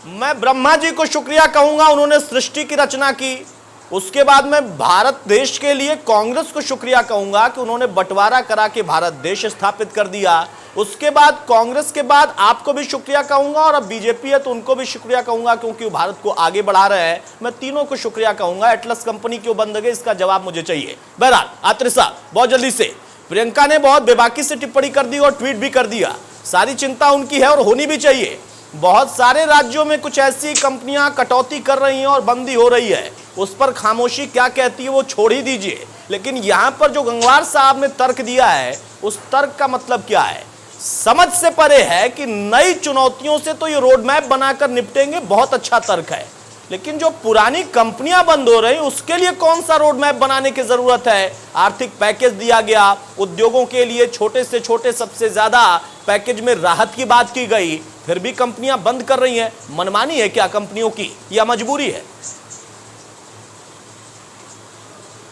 मैं ब्रह्मा जी को शुक्रिया कहूंगा, उन्होंने सृष्टि की रचना की। उसके बाद मैं भारत देश के लिए कांग्रेस को शुक्रिया कहूंगा कि उन्होंने बंटवारा करा के भारत देश स्थापित कर दिया। उसके बाद कांग्रेस के बाद आपको भी शुक्रिया कहूंगा और अब बीजेपी है तो उनको भी शुक्रिया कहूंगा क्योंकि वो भारत को आगे बढ़ा रहे हैं। मैं तीनों को शुक्रिया कहूंगा। एटलस कंपनी क्यों बंद गई इसका जवाब मुझे चाहिए। बहरहाल आत्रे साहब बहुत जल्दी से, प्रियंका ने बहुत बेबाकी से टिप्पणी कर दी और ट्वीट भी कर दिया, सारी चिंता उनकी है और होनी भी चाहिए। बहुत सारे राज्यों में कुछ ऐसी कंपनियां कटौती कर रही हैं और बंदी हो रही है, उस पर खामोशी क्या कहती है वो छोड़ ही दीजिए। लेकिन यहां पर जो गंगवार साहब ने तर्क दिया है, उस तर्क का मतलब क्या है? समझ से परे है कि नई चुनौतियों से तो ये रोड मैप बनाकर निपटेंगे, बहुत अच्छा तर्क है, लेकिन जो पुरानी कंपनियां बंद हो रही उसके लिए कौन सा रोड मैप बनाने की जरूरत है? आर्थिक पैकेज दिया गया उद्योगों के लिए, छोटे से छोटे सबसे ज्यादा पैकेज में राहत की बात की गई, फिर भी कंपनियां बंद कर रही हैं। मनमानी है क्या कंपनियों की या मजबूरी है?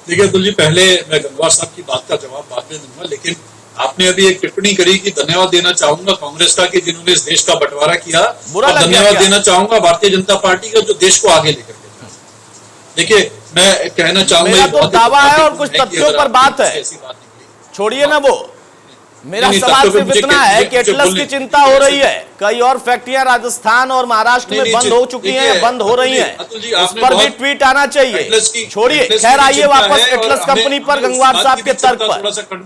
देखिए अतुल जी, पहले मैं गंगवार साहब की बात का जवाब बाद में दूंगा, लेकिन आपने अभी एक टिप्पणी करी कि धन्यवाद देना चाहूंगा कांग्रेस का कि जिन्होंने इस देश का बंटवारा किया, और धन्यवाद देना चाहूंगा भारतीय जनता पार्टी का जो देश को आगे लेकर गया। देखिए मैं कहना चाहूंगा, मेरा तो दावा है और कुछ तथ्यों पर बात है, छोड़िए ना वो। मेरा सवाल सिर्फ इतना है कि एटलस की चिंता हो रही है, कई और फैक्ट्रियां राजस्थान और महाराष्ट्र में बंद हो चुकी हैं, बंद हो रही हैं, उस पर भी ट्वीट आना चाहिए। छोड़िए, खैर आइए वापस एटलस कंपनी पर, गंगवार साहब के तर्क पर।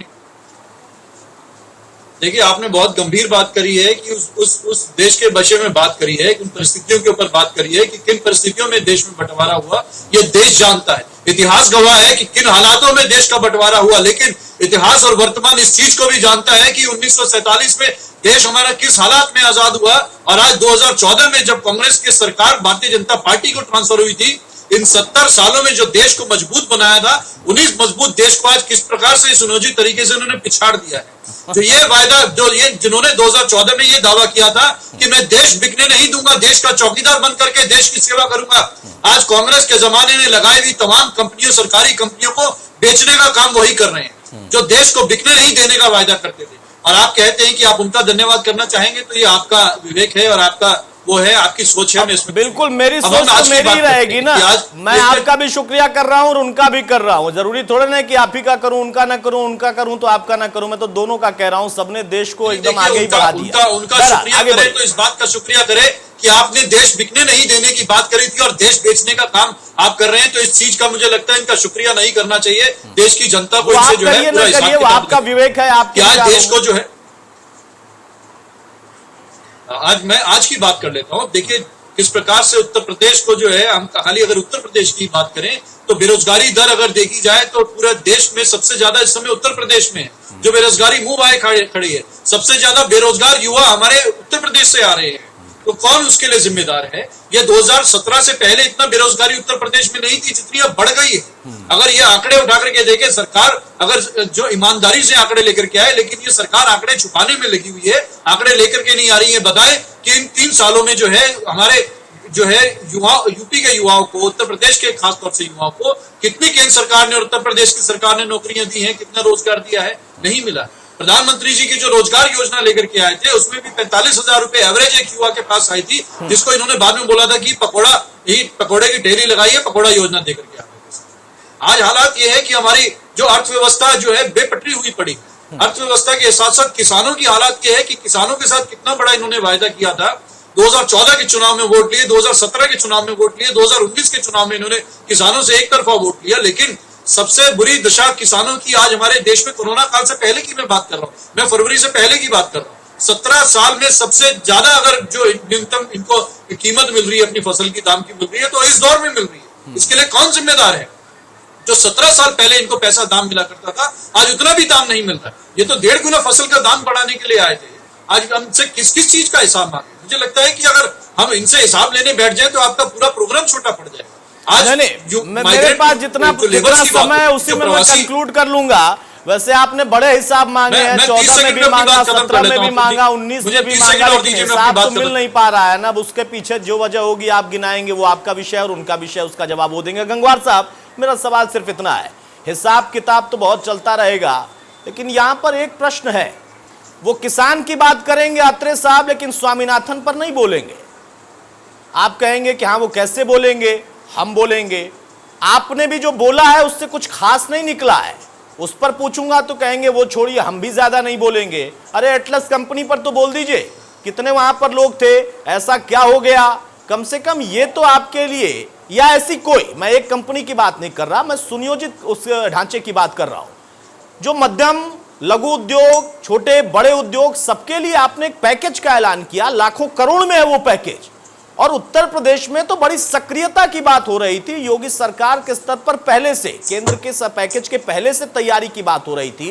देखिए आपने बहुत गंभीर बात करी है कि उस देश के बचे में बात करी है, उन परिस्थितियों के ऊपर बात करी है कि किन परिस्थितियों में देश में बंटवारा हुआ, ये देश जानता है। इतिहास गवाह है कि किन हालातों में देश का बंटवारा हुआ, लेकिन इतिहास और वर्तमान इस चीज को भी जानता है कि 1947 में देश हमारा किस हालात में आजाद हुआ, और आज 2014 में जब कांग्रेस की सरकार भारतीय जनता पार्टी को ट्रांसफर हुई थी, इन 70 सालों में जो देश को मजबूत बनाया था, उन्हीं मजबूत देश को आज किस प्रकार से सुनियोजित तरीके से उन्होंने पिछाड़ दिया है। तो ये वायदा जो ये जिन्होंने 2014 में ये दावा किया था कि मैं देश बिकने नहीं दूंगा, देश का चौकीदार बन करके देश की सेवा करूंगा, आज कांग्रेस के जमाने में लगाई हुई तमाम कंपनियों, सरकारी कंपनियों को बेचने का काम वही कर रहे हैं जो देश को बिकने नहीं देने का वायदा करते थे। और आप कहते हैं कि आप उनका धन्यवाद करना चाहेंगे, तो ये आपका विवेक है और आपका वो है, आपकी सोच है। बिल्कुल मेरी सोच तो मेरी रहेगी ना, मैं आपका भी शुक्रिया कर रहा हूं और उनका भी कर रहा हूं। जरूरी थोड़ा ना कि आप ही का करूं, उनका ना करूं, उनका करूं तो आपका ना करूं, मैं तो दोनों का कह रहा हूं। सबने देश को एकदम आगे ही बढ़ा दिया। उनका शुक्रिया करे तो इस बात का शुक्रिया करे कि आपने देश बिकने नहीं देने की बात करी थी और देश बेचने का काम आप कर रहे हैं, तो इस चीज का मुझे लगता है इनका शुक्रिया नहीं करना चाहिए। देश की जनता को इनसे जो है आपका विवेक है, आपके देश को जो है आज की बात कर लेता हूँ। देखिए किस प्रकार से उत्तर प्रदेश को जो है, हम खाली अगर उत्तर प्रदेश की बात करें तो बेरोजगारी दर अगर देखी जाए तो पूरे देश में सबसे ज्यादा इस समय उत्तर प्रदेश में है, जो बेरोजगारी मुंह बाए खड़ी है। सबसे ज्यादा बेरोजगार युवा हमारे उत्तर प्रदेश से आ रहे हैं, तो कौन उसके लिए जिम्मेदार है? ये 2017 से पहले इतना बेरोजगारी उत्तर प्रदेश में नहीं थी जितनी अब बढ़ गई है। अगर ये आंकड़े उठा करके देखे सरकार, अगर जो ईमानदारी से आंकड़े लेकर के आए, लेकिन ये सरकार आंकड़े छुपाने में लगी हुई है, आंकड़े लेकर के नहीं आ रही है। बताएं कि इन 3 सालों में जो है हमारे जो है यूपी के युवाओं को, उत्तर प्रदेश के खासतौर से युवाओं को कितनी केंद्र सरकार ने और उत्तर प्रदेश की सरकार ने नौकरियां दी हैं, कितना रोजगार दिया है? नहीं मिला। प्रधानमंत्री जी की जो रोजगार योजना लेकर के आए थे उसमें भी 45,000 रुपए एवरेज एक युवा के पास आई थी, जिसको इन्होंने बाद में बोला था कि पकौड़े की ढेरी लगाइए, पकौड़ा योजना देकर के आए। आज हालात ये है कि हमारी जो अर्थव्यवस्था जो है बेपटरी हुई पड़ी। अर्थव्यवस्था के साथ साथ किसानों की हालात ये है कि किसानों के साथ कितना बड़ा इन्होंने वायदा किया था। 2014 के चुनाव में वोट लिए, 2017 के चुनाव में वोट लिए, 2019 के चुनाव में इन्होंने किसानों से एक तरफा वोट लिया। लेकिन सबसे बुरी दशा किसानों की आज हमारे देश में कोरोना काल से पहले की मैं बात कर रहा हूँ, मैं फरवरी से पहले की बात कर रहा हूँ। 17 साल में सबसे ज्यादा अगर जो न्यूनतम इनको कीमत मिल रही है, अपनी फसल की दाम की मिल रही है, तो इस दौर में मिल रही है। इसके लिए कौन जिम्मेदार है? जो 17 साल पहले इनको पैसा दाम मिला करता था, आज उतना भी दाम नहीं मिलता। ये तो 1.5 गुना फसल का दाम बढ़ाने के लिए आए थे। आज हमसे किस किस चीज का हिसाब मांगे? मुझे लगता है कि अगर हम इनसे हिसाब लेने बैठ जाए तो आपका पूरा प्रोग्राम छोटा पड़ जाएगा। आज मेरे पास जितना समय है उसी में मैं कंक्लूड कर लूंगा। वैसे आपने बड़े हिसाब मांगे हैं, 14 में भी मांगा, 17 में भी मांगा, 19 में भी मांगा, लेकिन हिसाब तो मिल नहीं पा रहा है ना। अब उसके पीछे जो वजह होगी आप गिनाएंगे, वो आपका विषय और उनका विषय, उसका जवाब वो देंगे। गंगवार साहब, मेरा सवाल सिर्फ इतना है, हिसाब किताब तो बहुत चलता रहेगा, लेकिन यहां पर एक प्रश्न है। वो किसान की बात करेंगे अत्रे साहब, लेकिन स्वामीनाथन पर नहीं बोलेंगे। आप कहेंगे कि हाँ वो कैसे बोलेंगे, हम बोलेंगे। आपने भी जो बोला है उससे कुछ खास नहीं निकला है, उस पर पूछूंगा तो कहेंगे वो छोड़िए, हम भी ज्यादा नहीं बोलेंगे। अरे एटलस कंपनी पर तो बोल दीजिए, कितने वहां पर लोग थे, ऐसा क्या हो गया? कम से कम ये तो आपके लिए, या ऐसी कोई, मैं एक कंपनी की बात नहीं कर रहा, मैं सुनियोजित उस ढांचे की बात कर रहा हूं, जो मध्यम लघु उद्योग, छोटे बड़े उद्योग, सबके लिए आपने एक पैकेज का ऐलान किया, लाखों करोड़ में है वो पैकेज। और उत्तर प्रदेश में तो बड़ी सक्रियता की बात हो रही थी, योगी सरकार के स्तर पर पहले से, केंद्र के पैकेज के पहले से तैयारी की बात हो रही थी।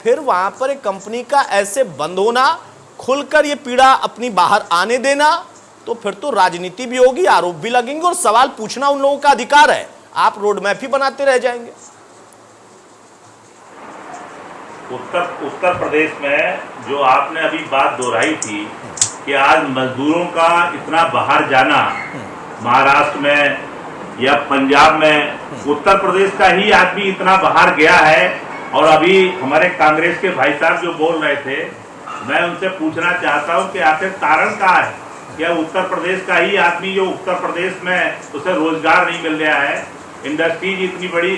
फिर वहां पर एक कंपनी का ऐसे बंद होना, खुलकर ये पीड़ा अपनी बाहर आने देना, तो फिर तो राजनीति भी होगी, आरोप भी लगेंगे, और सवाल पूछना उन लोगों का अधिकार है। आप रोड मैप ही बनाते रह जाएंगे। उत्तर प्रदेश में जो आपने अभी बात दोहराई थी कि आज मजदूरों का इतना बाहर जाना, महाराष्ट्र में या पंजाब में, उत्तर प्रदेश का ही आदमी इतना बाहर गया है। और अभी हमारे कांग्रेस के भाई साहब जो बोल रहे थे, मैं उनसे पूछना चाहता हूं कि आखिर कारण क्या है? क्या उत्तर प्रदेश का ही आदमी जो उत्तर प्रदेश में उसे रोजगार नहीं मिल रहा है? इंडस्ट्रीज इतनी बड़ी,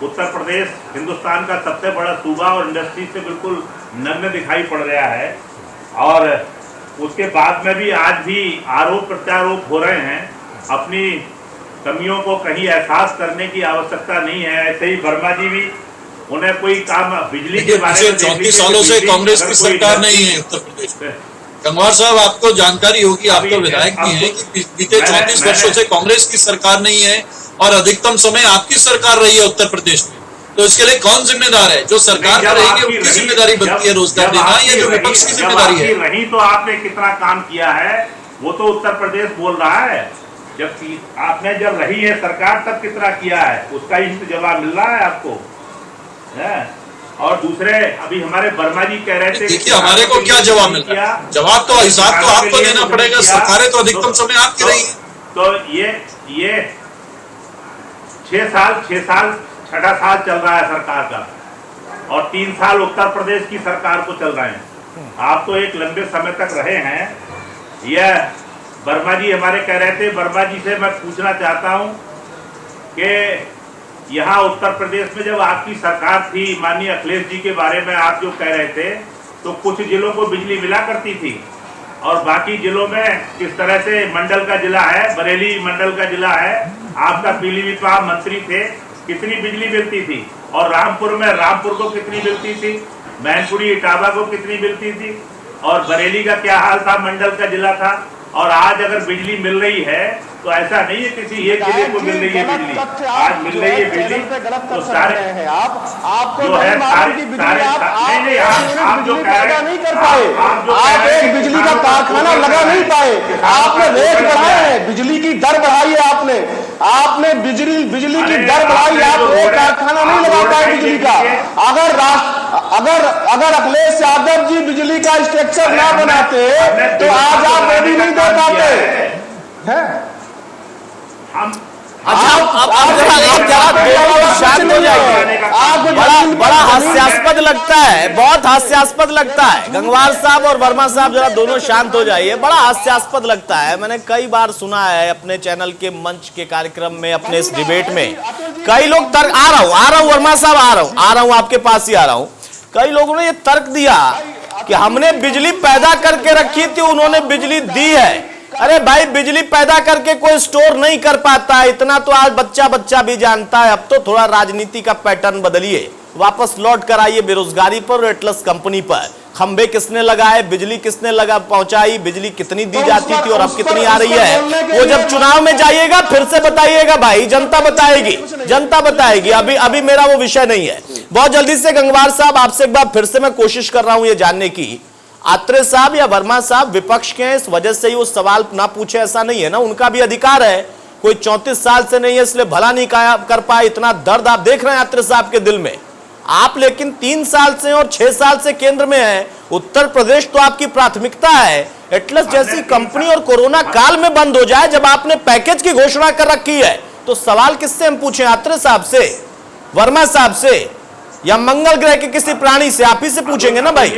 उत्तर प्रदेश हिंदुस्तान का सबसे बड़ा सूबा और इंडस्ट्री से बिल्कुल नग्न दिखाई पड़ रहा है। और उसके बाद में भी आज भी आरोप प्रत्यारोप हो रहे हैं। अपनी कमियों को कहीं एहसास करने की आवश्यकता नहीं है। ऐसे ही वर्मा जी भी, उन्हें कोई काम बिजली के बारे में, 34 सालों से कांग्रेस की सरकार नहीं है उत्तर प्रदेश में। गंगवार साहब, आपको जानकारी होगी, आप तो विधायक भी हैं, कि बीते 34 वर्षों से कांग्रेस की सरकार नहीं है और अधिकतम समय आपकी सरकार रही है उत्तर प्रदेश में। तो इसके लिए कौन जिम्मेदार है? जो सरकार में रहेगी उनकी जिम्मेदारी बनती है रोजगार देना, या जो विपक्ष की जिम्मेदारी है? रही तो आपने कितना काम किया है वो तो उत्तर प्रदेश बोल रहा है। जब आपने जब रही है सरकार तब कितना किया है उसका ही तो जवाब मिल रहा है आपको, है? और दूसरे अभी हमारे वर्मा जी कह रहे थे, देखिए हमारे को क्या जवाब मिल रहा है? जवाब तो, हिसाब तो आपको देना पड़ेगा। सरकारें तो अधिकतम समय आपकी रही है। तो ये 6 साल छठा साल चल रहा है सरकार का, और 3 साल उत्तर प्रदेश की सरकार को चल रहे हैं। आप तो एक लंबे समय तक रहे हैं। यह वर्मा जी हमारे कह रहे थे, वर्मा जी से मैं पूछना चाहता हूं कि यहाँ उत्तर प्रदेश में जब आपकी सरकार थी, माननीय अखिलेश जी के बारे में आप जो कह रहे थे, तो कुछ जिलों को बिजली मिला करती थी और बाकी जिलों में किस तरह से, मंडल का जिला है, बरेली मंडल का जिला है, आपका पीलीभीत वहां मंत्री थे, कितनी बिजली मिलती थी? और रामपुर में, रामपुर को कितनी मिलती थी? मैनपुरी इटावा को कितनी मिलती थी? और बरेली का क्या हाल था, मंडल का जिला था। और आज अगर बिजली मिल रही है तो ऐसा नहीं है किसी एक जिले को मिल रही है बिजली, आज मिल रही है बिजली तो सारे आपको जो है आप जो कह रहे नहीं कर पाए, आप एक बिजली का कारखाना लगा नहीं पाए, आपने रेट बढ़ाए हैं, बिजली की दर बढ़ाई है आपने बिजली की दर बढ़ाई, आप एक कारखाना नहीं लगा पाए बिजली का। अगर अखिलेश यादव जी बिजली का स्ट्रक्चर ना बनाते तो आज आप वो भी नहीं दे पाते हैं। अच्छा अब जरा शांत हो जाइए। बड़ा हास्यास्पद लगता है, बहुत हास्यास्पद लगता है। गंगवार साहब और वर्मा साहब जरा दोनों शांत हो जाइए। बड़ा हास्यास्पद लगता है। मैंने कई बार सुना है अपने चैनल के मंच के कार्यक्रम में, अपने इस डिबेट में कई लोग तर्क, आ रहा हूं वर्मा साहब, आ रहा हूं आपके पास ही आ रहा हूं। कई लोगों ने ये तर्क दिया कि हमने बिजली पैदा करके रखी थी, उन्होंने बिजली दी है। अरे भाई, बिजली पैदा करके कोई स्टोर नहीं कर पाता है, इतना तो आज बच्चा भी जानता है। अब तो थोड़ा राजनीति का पैटर्न बदलिए, वापस लौट कर आइए बेरोजगारी पर, एटलस कंपनी पर। खंबे किसने लगाए, बिजली किसने लगा पहुंचाई, बिजली कितनी दी जाती थी और अब कितनी आ रही है, वो जब चुनाव में जाइएगा फिर से बताइएगा भाई, जनता बताएगी। अभी मेरा वो विषय नहीं है। बहुत जल्दी से गंगवार साहब आपसे एक बार फिर से मैं कोशिश कर रहा हूं ये जानने की, आत्रे साहब या वर्मा साहब विपक्ष के हैं, इस वजह से ही वो सवाल ना पूछे ऐसा नहीं है ना, उनका भी अधिकार है। कोई 34 साल से नहीं है इसलिए भला नहीं कर पाए। इतना दर्द आप देख रहे हैं आत्रे साहब के दिल में। आप लेकिन 3 साल से और 6 साल से केंद्र में है, उत्तर प्रदेश तो आपकी प्राथमिकता है। एटलस जैसी कंपनी और कोरोना काल में बंद हो जाए, जब आपने पैकेज की घोषणा कर रखी है, तो सवाल किससे हम पूछें, आत्रे साहब से, वर्मा साहब से, या मंगल ग्रह के किसी प्राणी से? आप ही से पूछेंगे ना भाई।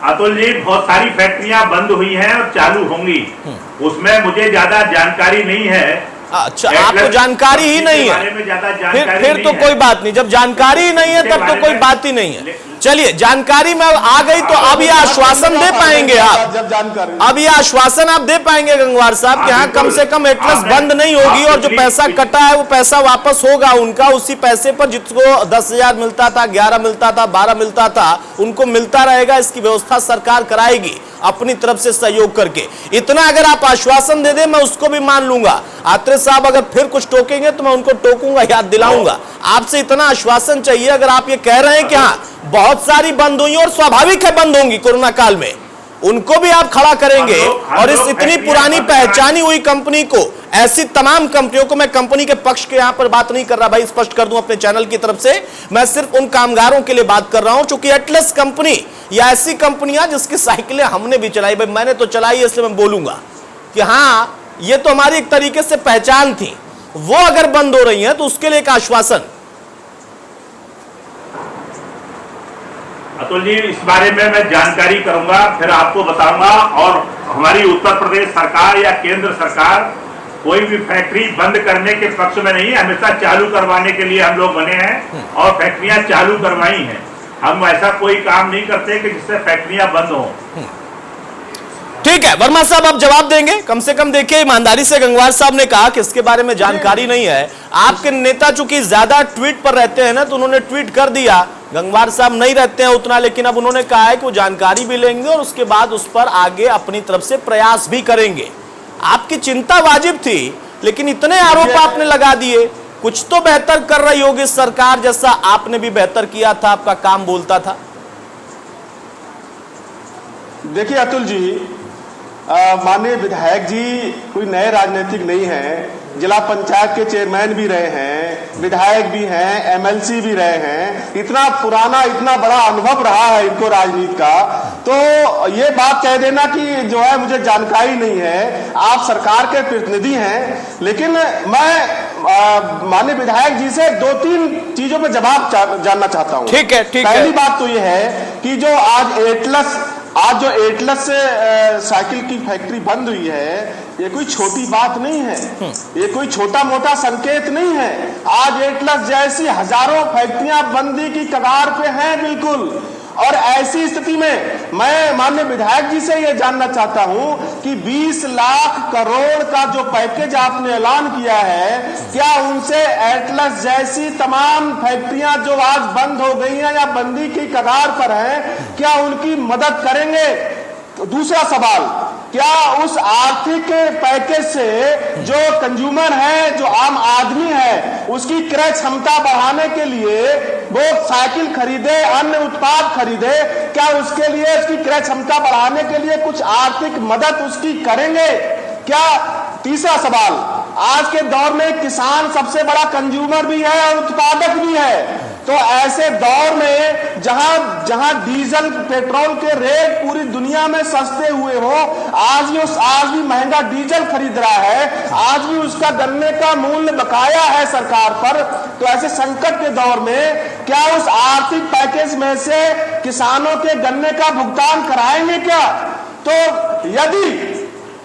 अतुल जी, बहुत सारी फैक्ट्रियां बंद हुई हैं और चालू होंगी, उसमें मुझे ज्यादा जानकारी नहीं है। अच्छा, आपको जानकारी ही नहीं है, फिर तो कोई बात नहीं। जब जानकारी ही नहीं है तब तो कोई बात ही नहीं है। चलिए, जानकारी में आ गई तो अब ये आश्वासन दे पाएंगे आप, अब ये आश्वासन आप दे पाएंगे गंगवार साहब कि हाँ कम से कम एटलस बंद नहीं होगी और जो पैसा कटा है वो पैसा वापस होगा उनका, उसी पैसे पर जिसको 10,000 मिलता था, 11 मिलता था, 12 मिलता था, उनको मिलता रहेगा। इसकी व्यवस्था सरकार कराएगी अपनी तरफ से सहयोग करके। इतना अगर आप आश्वासन दे दे मैं उसको भी मान लूंगा। आत्रे साहब अगर फिर कुछ टोकेंगे तो मैं उनको टोकूंगा, याद दिलाऊंगा। आपसे इतना आश्वासन चाहिए। अगर आप ये कह रहे हैं कि हाँ बहुत सारी बंद हुई और स्वाभाविक है बंद होंगी कोरोना काल में, उनको भी आप खड़ा करेंगे और इस इतनी पुरानी पहचानी हुई कंपनी को, ऐसी तमाम कंपनियों को, मैं कंपनी के पक्ष के यहां पर बात नहीं कर रहा भाई, स्पष्ट कर दूं अपने चैनल की तरफ से, मैं सिर्फ उन कामगारों के लिए बात कर रहा हूं। क्योंकि एटलस कंपनी या ऐसी कंपनियां जिसकी साइकिलें हमने भी चलाई, भाई मैंने तो चलाई है इसलिए मैं बोलूंगा कि हाँ ये तो हमारी एक तरीके से पहचान थी, वो अगर बंद हो रही है तो उसके लिए एक आश्वासन। अतुल जी, इस बारे में मैं जानकारी करूंगा, फिर आपको बताऊंगा। और हमारी उत्तर प्रदेश सरकार या केंद्र सरकार कोई भी फैक्ट्री बंद करने के पक्ष में नहीं है, हमेशा चालू करवाने के लिए हम लोग बने हैं और फैक्ट्रियां चालू करवाई हैं। हम ऐसा कोई काम नहीं करते कि जिससे फैक्ट्रियां बंद हो। ठीक है वर्मा साहब, आप जवाब देंगे कम से कम। देखिए, ईमानदारी से गंगवार साहब ने कहा कि इसके बारे में जानकारी नहीं है। आपके नेता चूंकि ज्यादा ट्वीट पर रहते हैं ना, तो उन्होंने ट्वीट कर दिया। गंगवार साहब नहीं रहते हैं उतना, लेकिन अब उन्होंने कहा है कि वो जानकारी भी लेंगे और उसके बाद उस पर आगे अपनी तरफ से प्रयास भी करेंगे। आपकी चिंता वाजिब थी, लेकिन इतने आरोप आपने लगा दिए। कुछ तो बेहतर कर रही होगी सरकार, जैसा आपने भी बेहतर किया था, आपका काम बोलता था। देखिए अतुल जी, माननीय विधायक जी कोई नए राजनीतिक नहीं है, जिला पंचायत के चेयरमैन भी रहे हैं, विधायक भी हैं, एमएलसी भी रहे हैं, इतना पुराना इतना बड़ा अनुभव रहा है इनको राजनीति का। तो ये बात कह देना कि जो है मुझे जानकारी नहीं है, आप सरकार के प्रतिनिधि हैं। लेकिन मैं माननीय विधायक जी से 2-3 चीजों पे जवाब जानना चाहता हूँ। ठीक है। पहली बात तो ये है कि जो आज जो एटलस से साइकिल की फैक्ट्री बंद हुई है, ये कोई छोटी बात नहीं है, ये कोई छोटा मोटा संकेत नहीं है। आज एटलस जैसी हजारों फैक्ट्रियां बंदी की कगार पे हैं बिल्कुल। और ऐसी स्थिति में मैं माननीय विधायक जी से यह जानना चाहता हूं कि 20 लाख करोड़ का जो पैकेज आपने ऐलान किया है, क्या उनसे एटलस जैसी तमाम फैक्ट्रियां जो आज बंद हो गई हैं या बंदी की कगार पर हैं, क्या उनकी मदद करेंगे? तो दूसरा सवाल, क्या उस आर्थिक पैकेज से जो कंज्यूमर है, जो आम आदमी है, उसकी क्रय क्षमता बढ़ाने के लिए वो साइकिल खरीदे, अन्य उत्पाद खरीदे, क्या उसके लिए उसकी क्रय क्षमता बढ़ाने के लिए कुछ आर्थिक मदद उसकी करेंगे क्या? तीसरा सवाल, आज के दौर में किसान सबसे बड़ा कंज्यूमर भी है और उत्पादक भी है, तो ऐसे दौर में जहां डीजल पेट्रोल के रेट पूरी दुनिया में सस्ते हुए हो, आज भी महंगा डीजल खरीद रहा है, आज भी उसका गन्ने का मूल्य बकाया है सरकार पर, तो ऐसे संकट के दौर में क्या उस आर्थिक पैकेज में से किसानों के गन्ने का भुगतान कराएंगे क्या? तो यदि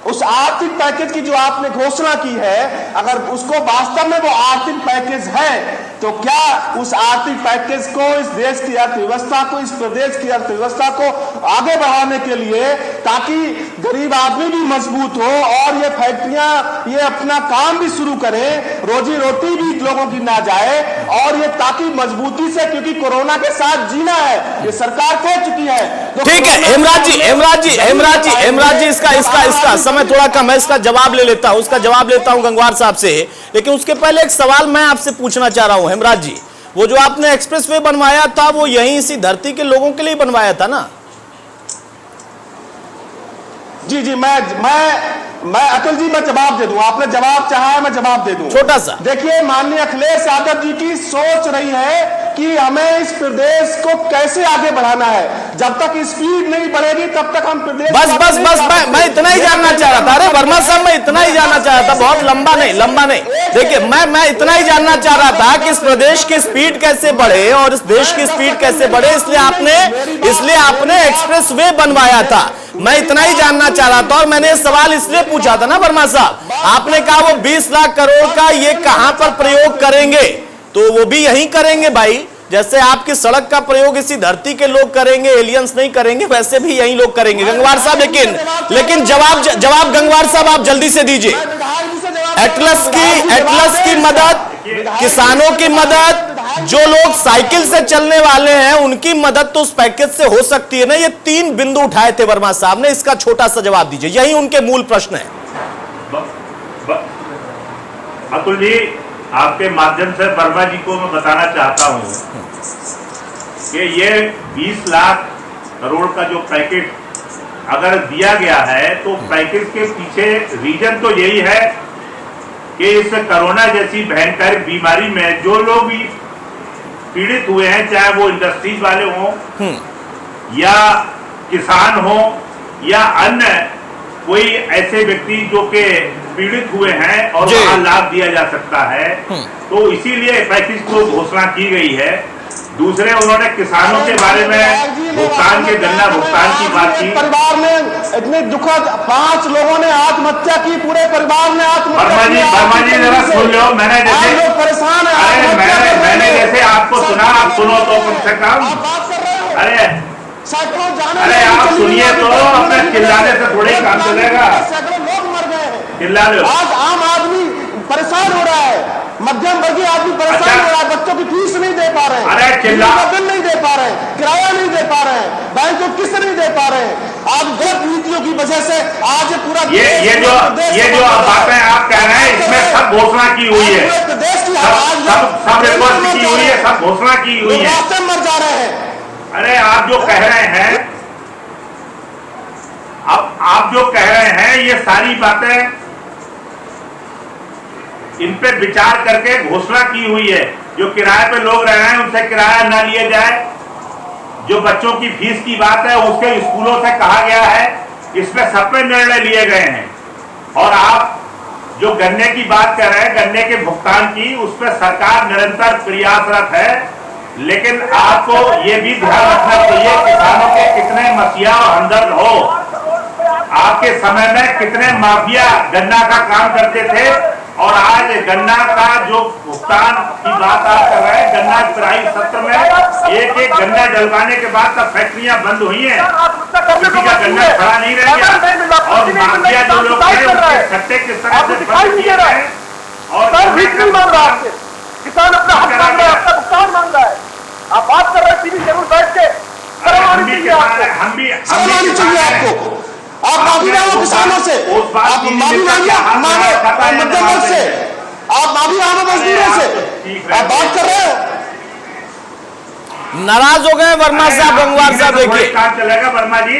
उस आर्थिक पैकेज की जो आपने घोषणा की है, अगर उसको वास्तव में वो आर्थिक पैकेज है, तो क्या उस आर्थिक पैकेज को इस देश की अर्थव्यवस्था को, इस प्रदेश की अर्थव्यवस्था को आगे बढ़ाने के लिए, ताकि गरीब आदमी भी मजबूत हो और ये फैक्ट्रियां ये अपना काम भी शुरू करें, रोजी रोटी भी लोगों की ना जाए, और ये ताकि मजबूती से, क्योंकि कोरोना के साथ जीना है, ये सरकार कह चुकी है। तो ठीक है हेमराज जी इसका समय थोड़ा कम है, इसका जवाब ले लेता हूं, उसका जवाब लेता हूं गंगवार साहब से। लेकिन उसके पहले एक सवाल मैं आपसे पूछना चाह रहा हूं हेमराज जी, वो जो आपने एक्सप्रेसवे बनवाया था, वो यहीं इसी धरती के लोगों के लिए बनवाया था ना? जी मैं अतुल जी, मैं जवाब दे दूं, आपने जवाब चाहा है, मैं जवाब दे दूं छोटा सा। देखिए, माननीय अखिलेश यादव जी की सोच रही है कि हमें इस प्रदेश को कैसे आगे बढ़ाना है। जब तक स्पीड नहीं बढ़ेगी तब तक हम प्रदेश बस मैं इतना ही जानना चाह रहा था। अरे वर्मा साहब, मैं इतना ही जानना चाह रहा था, बहुत लंबा नहीं। देखिए, मैं इतना ही जानना चाह रहा था कि इस प्रदेश की स्पीड कैसे बढ़े और इस देश की स्पीड कैसे बढ़े, इसलिए आपने एक्सप्रेस वे बनवाया था। मैं इतना ही जानना चाह रहा था, और मैंने सवाल इसलिए पूछा था ना वर्मा साहब, आपने कहा वो 20 लाख करोड़ का ये कहां पर प्रयोग करेंगे, तो वो भी यहीं करेंगे भाई। जैसे आपकी सड़क का प्रयोग इसी धरती के लोग करेंगे, एलियंस नहीं करेंगे, वैसे भी यहीं लोग करेंगे गंगवार साहब। लेकिन जवाब गंगवार साहब आप जल्दी से दीजिए। एटलस की मदद, किसानों की मदद, जो लोग साइकिल से चलने वाले हैं उनकी मदद तो उस पैकेज से हो सकती है ना? ये 3 बिंदु उठाए थे वर्मा साहब ने, इसका छोटा सा जवाब दीजिए, यही उनके मूल प्रश्न है। अतुल जी, आपके माध्यम से वर्मा जी को मैं बताना चाहता हूं कि ये 20 लाख करोड़ का जो पैकेज अगर दिया गया है, तो पैकेज के पीछे रीजन तो यही है कि इस कोरोना जैसी भयंकर बीमारी में जो लोग भी पीड़ित हुए हैं, चाहे वो इंडस्ट्रीज वाले हों या किसान हो या अन्य कोई ऐसे व्यक्ति जो के पीड़ित हुए हैं और वहां लाभ दिया जा सकता है, तो इसीलिए पैकेज को घोषणा की गई है। दूसरे, उन्होंने किसानों के बारे में भुगतान के गन्ना भुगतान की बात की। परिवार में इतने दुखद 5 लोगों ने आत्महत्या की, पूरे परिवार ने आत्महत्या की। वर्मा जी जरा सुन लो, मैंने जैसे लोग परेशान है, मैंने जैसे आपको सुना, आप सुनो तो कम से कम। अरे आप सुनिए तो, अपने चिल्लाने से थोड़ी काम चलेगा। सैकड़ों लोग मर गए हैं, चिल्ला लो। आज आम आदमी परेशान हो रहा है, मध्यम वर्गीय आदमी परेशान हो रहा है, बच्चों की फीस नहीं दे पा रहे हैं, अरे चिल्ला, बिल नहीं दे पा रहे हैं, किराया नहीं दे पा रहे हैं, बैंक को किस्त नहीं दे पा रहे हैं। आज गलत नीतियों की वजह से आज पूरा ये जो बातें आप कह रहे हैं, इसमें सब घोषणा की हुई है, सब रिपोर्ट की हुई है, सब घोषणा की हुई है, मर जा रहे हैं। अरे आप जो कह रहे हैं, अब आप जो कह रहे हैं, ये सारी बातें इन पे विचार करके घोषणा की हुई है। जो किराए पे लोग रह रहे हैं उनसे किराया ना लिया जाए, जो बच्चों की फीस की बात है उसके स्कूलों से कहा गया है, इसमें सब पे निर्णय लिए गए हैं। और आप जो गन्ने की बात कर रहे हैं, गन्ने के भुगतान की, उस पर सरकार निरंतर प्रयासरत है, लेकिन आपको ये भी ध्यान रखना चाहिए किसानों के कितने मसीहा और हमदर्द हो। आपके समय में कितने माफिया गन्ना का काम करते थे और आज गन्ना का जो भुगतान की बात आप कर रहे हैं, गन्ना प्राइस सत्र में एक गन्ना डलवाने के बाद तब फैक्ट्रियां बंद हुई हैं, किसी का गन्ना खड़ा नहीं रह गया और माफिया जो लोग थे उनके सट्टे किस तरह से बंद किए गए और किसान अपना हक मांग रहा है, अपना भुगतान मांग रहा है। आप बात कर रहे हैं टीवी जरूर बैठ के, हम भी आपको आप माफी मांगो किसानों से, आप माफी मांगो मध्यम वर्ग से, आप माफी मांगो मजदूरों से, आप बात कर रहे हैं। नाराज हो गए वर्मा साहब, गंगवार साहब। देखिए काम चलेगा वर्मा जी,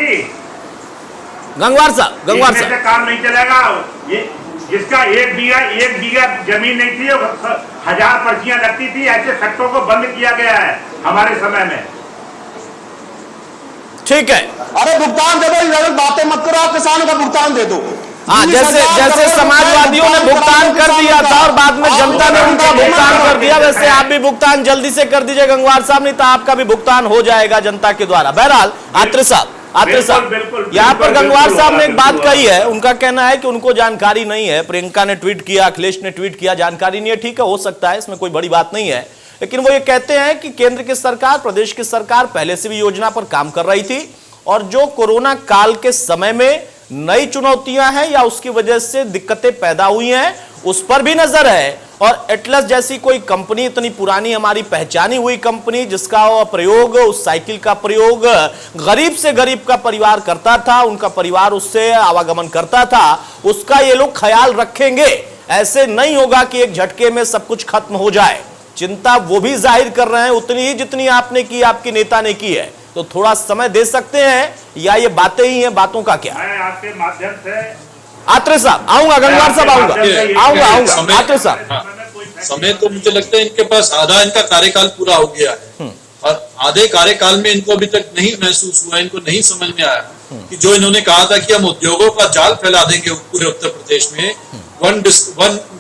गंगवार साहब काम नहीं चलेगा। ये जिसका एक बीघा जमीन नहीं थी, 1000 पर्चियां लगती थी, ऐसे सट्टों को बंद किया गया है हमारे समय में। ठीक है, अरे भुगतान दे दो, बातें मत करो, आप किसानों का भुगतान दे दो। हाँ, जैसे समाजवादियों ने भुगतान कर दिया था और बाद में जनता ने उनका भुगतान कर दिया, वैसे आप भी भुगतान जल्दी से कर दीजिए गंगवार साहब, नहीं तो आपका भी भुगतान हो जाएगा जनता के द्वारा। बहरहाल आत्रे साहब यहाँ पर गंगवार साहब ने एक बात कही है, उनका कहना है कि उनको जानकारी नहीं है। प्रियंका ने ट्वीट किया, अखिलेश ने ट्वीट किया, जानकारी नहीं है। ठीक है, हो सकता है, इसमें कोई बड़ी बात नहीं है, लेकिन वो ये कहते हैं कि केंद्र की सरकार, प्रदेश की सरकार पहले से भी योजना पर काम कर रही थी और जो कोरोना काल के समय में नई चुनौतियां हैं या उसकी वजह से दिक्कतें पैदा हुई हैं, उस पर भी नजर है। और एटलस जैसी कोई कंपनी, इतनी पुरानी हमारी पहचानी हुई कंपनी, जिसका प्रयोग, उस साइकिल का प्रयोग गरीब से गरीब का परिवार करता था, उनका परिवार उससे आवागमन करता था, उसका ये लोग ख्याल रखेंगे। ऐसे नहीं होगा कि एक झटके में सब कुछ खत्म हो जाए। चिंता वो भी जाहिर कर रहे हैं उतनी ही जितनी आपने की, आपके नेता ने की है। तो थोड़ा समय दे सकते हैं या ये बातें ही हैं, बातों का क्या? मैं आपके माध्यम से आत्रे साहब आऊंगा, गंगवार साहब आऊंगा, आत्रे साहब। समय तो मुझे लगता है इनके पास आधा इनका कार्यकाल पूरा हो गया है और आधे कार्यकाल में इनको अभी तक नहीं महसूस हुआ, इनको नहीं समझ में आया कि जो इन्होंने कहा था कि हम उद्योगों का जाल फैला देंगे पूरे उत्तर प्रदेश में, वन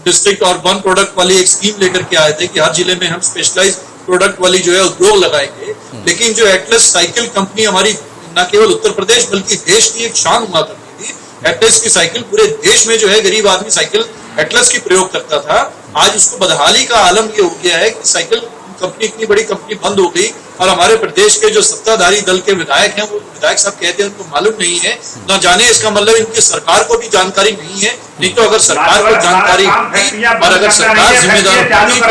डिस्ट्रिक्ट और वन प्रोडक्ट वाली एक स्कीम लेकर के आए थे कि हर जिले में हम स्पेशलाइज प्रोडक्ट वाली जो है उद्योग लगाएंगे। लेकिन जो एटलस साइकिल कंपनी हमारी न केवल उत्तर प्रदेश बल्कि देश की एक शान हुआ करती थी, एटलस की साइकिल पूरे देश में जो है गरीब आदमी साइकिल एटलस की प्रयोग करता था, आज उसको बदहाली का आलम ये हो गया है कि साइकिल कंपनी, इतनी बड़ी कंपनी बंद हो गई और हमारे प्रदेश के जो सत्ताधारी दल के विधायक हैं, वो विधायक साहब कहते हैं उनको मालूम नहीं है, न जाने इसका मतलब इनकी सरकार को भी जानकारी नहीं है। नहीं तो अगर सरकार को जानकारी होगी और अगर सरकार जिम्मेदार होगी तो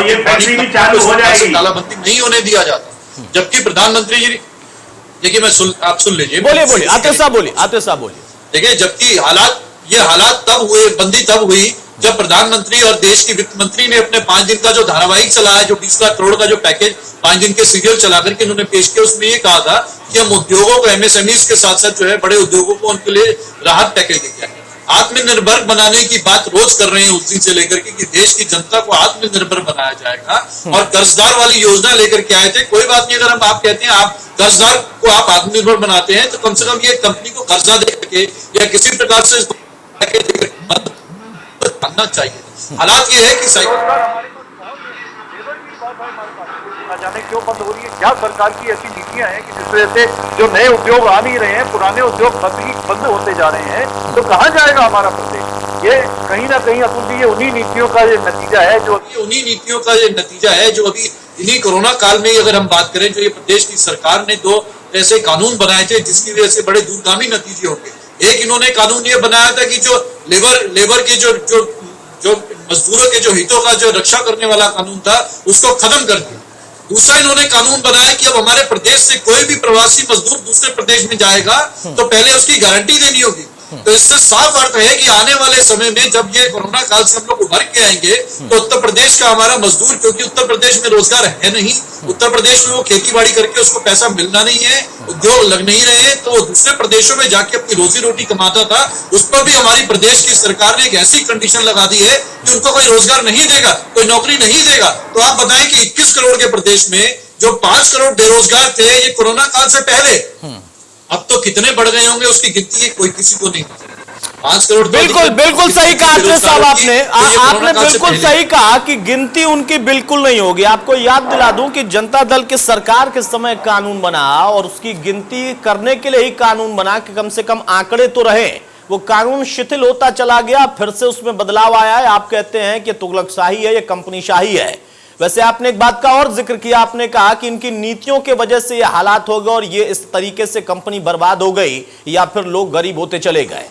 इतनी बड़ी कंपनी तालाबंदी नहीं होने दिया जाता। जबकि प्रधानमंत्री जी, देखिए आप सुन लीजिए, बोलिए आते साहब बोलिए। देखिए, जबकि ये हालात तब हुए, बंदी तब हुई जब प्रधानमंत्री और देश की वित्त मंत्री ने अपने 5 दिन का जो धारावाहिक चलाया, जो 20 लाख करोड़ का जो पैकेज 5 दिन के सीरियल चला करके इन्होंने पेश किया, उसमें ये कहा था कि हम उद्योगों को, एमएसएमई के साथ साथ जो है बड़े उद्योगों को उनके लिए राहत पैकेज देंगे। आत्मनिर्भर बनाने की बात रोज कर रहे हैं उस दिन से लेकर के कि देश की जनता को आत्मनिर्भर बनाया जाएगा और कर्जदार वाली योजना लेकर के आए थे। कोई बात नहीं, अगर हम आप कहते हैं आप कर्जदार को आप आत्मनिर्भर बनाते हैं तो कम से कम ये कंपनी को कर्जा दे करके या किसी प्रकार से करना चाहिए। हालात ये है कि जाने क्यों बंद हो रही है, क्या सरकार की ऐसी नीतियां हैं कि जिस वजह से जो नए उद्योग आ नहीं रहे हैं, पुराने उद्योग बंद होते जा रहे हैं, तो कहां जाएगा हमारा प्रदेश? ये कहीं ना कहीं अतुल जी, ये उन्हीं नीतियों का ये नतीजा है जो अभी इन्हीं कोरोना काल में अगर हम बात करें, जो ये प्रदेश की सरकार ने 2 ऐसे कानून बनाए थे जिसकी वजह से बड़े दूरगामी नतीजे होंगे। एक इन्होंने कानून ये बनाया था कि जो लेबर के जो मजदूरों के जो हितों का जो रक्षा करने वाला कानून था उसको खत्म कर दिया। दूसरा इन्होंने कानून बनाया कि अब हमारे प्रदेश से कोई भी प्रवासी मजदूर दूसरे प्रदेश में जाएगा तो पहले उसकी गारंटी देनी होगी। तो इससे साफ अर्थ है कि आने वाले समय में जब ये कोरोना काल से हम लोग उभर के आएंगे तो उत्तर प्रदेश का हमारा मजदूर, क्योंकि उत्तर प्रदेश में रोजगार है नहीं, उत्तर प्रदेश में वो खेती बाड़ी करके उसको पैसा मिलना नहीं है, उद्योग लग नहीं रहे हैं, तो वो दूसरे प्रदेशों में जाके अपनी रोजी रोटी कमाता था। उस पर भी हमारी प्रदेश की सरकार ने एक ऐसी कंडीशन लगा दी है कि उनको कोई रोजगार नहीं देगा, कोई नौकरी नहीं देगा। तो आप बताएं कि 21 करोड़ के प्रदेश में जो 5 करोड़ बेरोजगार थे ये कोरोना काल से पहले, अब तो कितने बढ़ गए होंगे उसकी गिनती है कोई किसी को नहीं। 5 करोड़। बिल्कुल बिल्कुल सही कहा आत्रे साहब आपने। आपने बिल्कुल सही कहा कि गिनती उनकी बिल्कुल नहीं होगी। आपको याद दिला दूं कि जनता दल की सरकार के समय कानून बना और उसकी गिनती करने के लिए ही कानून बना कि कम से कम आंकड़े तो रहे। वो कानून शिथिल होता चला गया, फिर से उसमें बदलाव आया है। आप कहते हैं कि तुगलकशाही है, ये कंपनीशाही है। वैसे आपने एक बात का और जिक्र किया, आपने कहा कि इनकी नीतियों के वजह से ये हालात हो गए और ये इस तरीके से कंपनी बर्बाद हो गई या फिर लोग गरीब होते चले गए।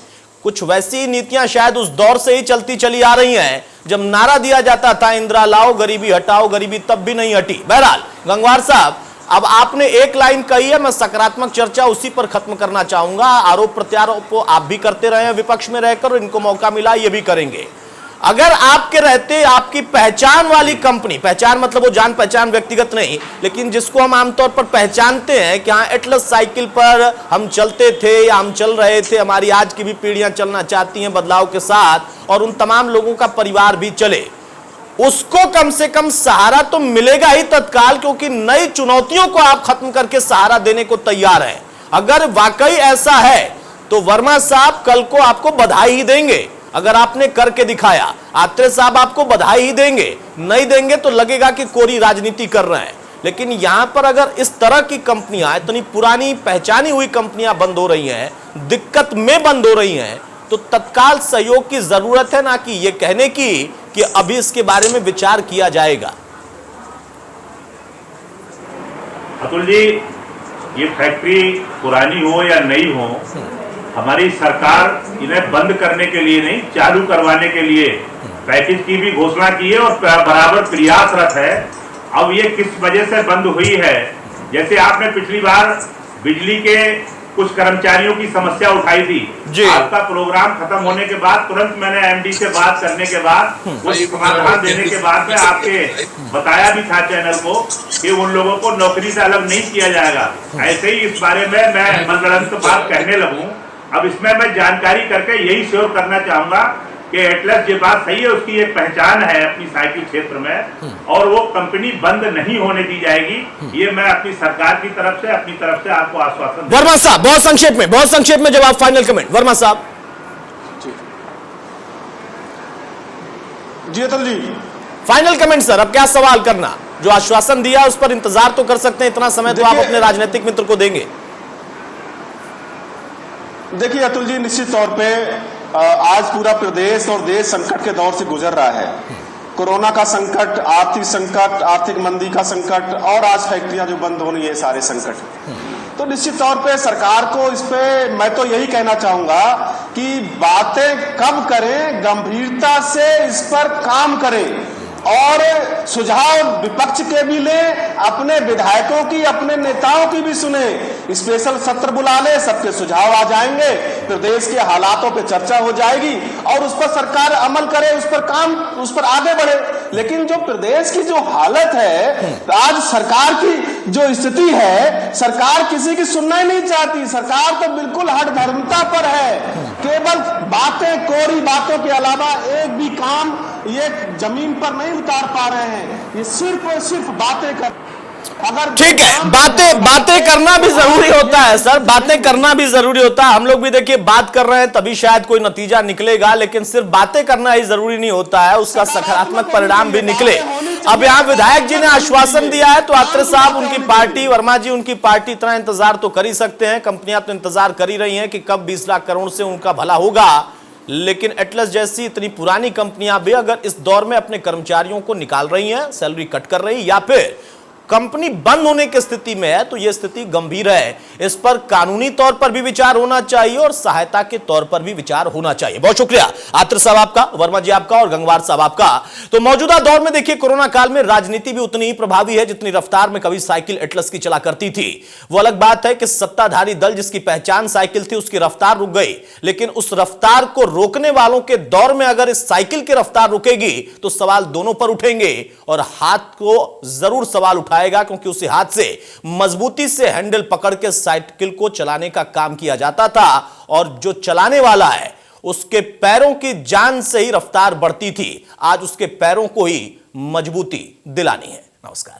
कुछ वैसी नीतियां शायद उस दौर से ही चलती चली आ रही हैं जब नारा दिया जाता था इंदिरा लाओ गरीबी हटाओ, गरीबी तब भी नहीं हटी। बहरहाल गंगवार साहब, अब आपने एक लाइन कही है, मैं सकारात्मक चर्चा उसी पर खत्म करना चाहूंगा। आरोप प्रत्यारोप आप भी करते रहे हैं विपक्ष में रहकर, इनको मौका मिला ये भी करेंगे। अगर आपके रहते आपकी पहचान वाली कंपनी, पहचान मतलब वो जान पहचान व्यक्तिगत नहीं, लेकिन जिसको हम आमतौर पर पहचानते हैं कि हाँ एटलस साइकिल पर हम चलते थे या हम चल रहे थे, हमारी आज की भी पीढ़ियां चलना चाहती हैं बदलाव के साथ, और उन तमाम लोगों का परिवार भी चले, उसको कम से कम सहारा तो मिलेगा ही तत्काल, क्योंकि नई चुनौतियों को आप खत्म करके सहारा देने को तैयार हैं। अगर वाकई ऐसा है तो वर्मा साहब कल को आपको बधाई ही देंगे। अगर आपने करके दिखाया, आत्रे साहब आपको बधाई ही देंगे। नहीं देंगे तो लगेगा कि कोरी राजनीति कर रहे हैं। लेकिन यहां पर अगर इस तरह की कंपनियां, इतनी पुरानी पहचानी हुई कंपनियां बंद हो रही हैं, दिक्कत में बंद हो रही हैं, तो तत्काल सहयोग की जरूरत है, ना कि यह कहने की कि अभी इसके बारे में विचार किया जाएगा। अतुल जी, ये फैक्ट्री पुरानी हो या नई हो, हमारी सरकार इन्हें बंद करने के लिए नहीं, चालू करवाने के लिए पैकेज की भी घोषणा की है और बराबर प्रयासरत है। अब ये किस वजह से बंद हुई है, जैसे आपने पिछली बार बिजली के कुछ कर्मचारियों की समस्या उठाई थी, आपका प्रोग्राम खत्म होने के बाद तुरंत मैंने एमडी से बात करने के बाद कुछ समाधान देने के बाद में आपके बताया भी था चैनल को कि उन लोगों को नौकरी से अलग नहीं किया जाएगा। ऐसे ही इस बारे में मैं मनगढ़ंत बात कहने लगूं। अब इसमें मैं जानकारी करके यही श्योर करना चाहूंगा कि एटलस जो बात सही है, उसकी एक पहचान है अपनी साइकिल क्षेत्र में और वो कंपनी बंद नहीं होने दी जाएगी। ये मैं अपनी सरकार की तरफ से, अपनी तरफ से आपको आश्वासन। वर्मा साहब बहुत संक्षेप में जवाब, फाइनल कमेंट वर्मा साहब। जी Atul ji, final comment sir. अब क्या सवाल करना, जो आश्वासन दिया उस पर इंतजार तो कर सकते हैं, इतना समय तो आप अपने राजनीतिक मित्र को देंगे। देखिए अतुल जी, निश्चित तौर पे आज पूरा प्रदेश और देश संकट के दौर से गुजर रहा है। कोरोना का संकट, आर्थिक संकट, आर्थिक मंदी का संकट और आज फैक्ट्रियां जो बंद हो रही है, सारे संकट। तो निश्चित तौर पे सरकार को इस पे मैं तो यही कहना चाहूंगा कि बातें कब करें, गंभीरता से इस पर काम करें और सुझाव विपक्ष के भी लें, अपने विधायकों की, अपने नेताओं की भी सुने। स्पेशल सत्र बुला ले, सबके सुझाव आ जाएंगे, प्रदेश के हालातों पे चर्चा हो जाएगी और उस पर सरकार अमल करे, उस पर आगे बढ़े। लेकिन जो प्रदेश की जो हालत है, आज सरकार की जो स्थिति है, सरकार किसी की सुनना ही नहीं चाहती। सरकार तो बिल्कुल हठधर्मिता पर है, केवल बातें, कोरी बातों के अलावा एक भी काम ये जमीन पर नहीं उतार पा रहे हैं। ये सिर्फ और सिर्फ बातें कर। अगर ठीक है, बातें करना भी जरूरी होता है सर, बातें करना भी जरूरी होता है। हम लोग भी देखिए बात कर रहे हैं तभी शायद कोई नतीजा निकलेगा, लेकिन सिर्फ बातें करना ही जरूरी नहीं होता है, उसका सकारात्मक परिणाम भी निकले। अब यहाँ विधायक जी ने आश्वासन दिया है तो आत्रे साहब, उनकी पार्टी, वर्मा जी उनकी पार्टी इतना इंतजार तो कर ही सकते हैं, कंपनियां तो इंतजार कर ही रही हैं कि कब 20 लाख करोड़ से उनका भला होगा। लेकिन एटलस जैसी इतनी पुरानी कंपनियां भी अगर इस दौर में अपने कर्मचारियों को निकाल रही हैं, सैलरी कट कर रही, या फिर कंपनी बंद होने की स्थिति में है, तो यह स्थिति गंभीर है। इस पर कानूनी तौर पर भी विचार होना चाहिए और सहायता के तौर पर भी विचार होना चाहिए। बहुत शुक्रिया आत्रे साहब आपका, वर्मा जी आपका और गंगवार साहब आपका। तो मौजूदा दौर में देखिए, कोरोना काल में राजनीति भी उतनी ही प्रभावी है जितनी रफ्तार में कभी साइकिल एटलस की चला करती थी। वो अलग बात है कि सत्ताधारी दल जिसकी पहचान साइकिल थी, उसकी रफ्तार रुक गई, लेकिन उस रफ्तार को रोकने वालों के दौर में अगर इस साइकिल की रफ्तार रुकेगी तो सवाल दोनों पर उठेंगे और हाथ को जरूर सवाल उठाएगा, क्योंकि उसी हाथ से मजबूती से हैंडल पकड़ के साइकिल को चलाने का काम किया जाता था और जो चलाने वाला है उसके पैरों की जान से ही रफ्तार बढ़ती थी। आज उसके पैरों को ही मजबूती दिलानी है। नमस्कार।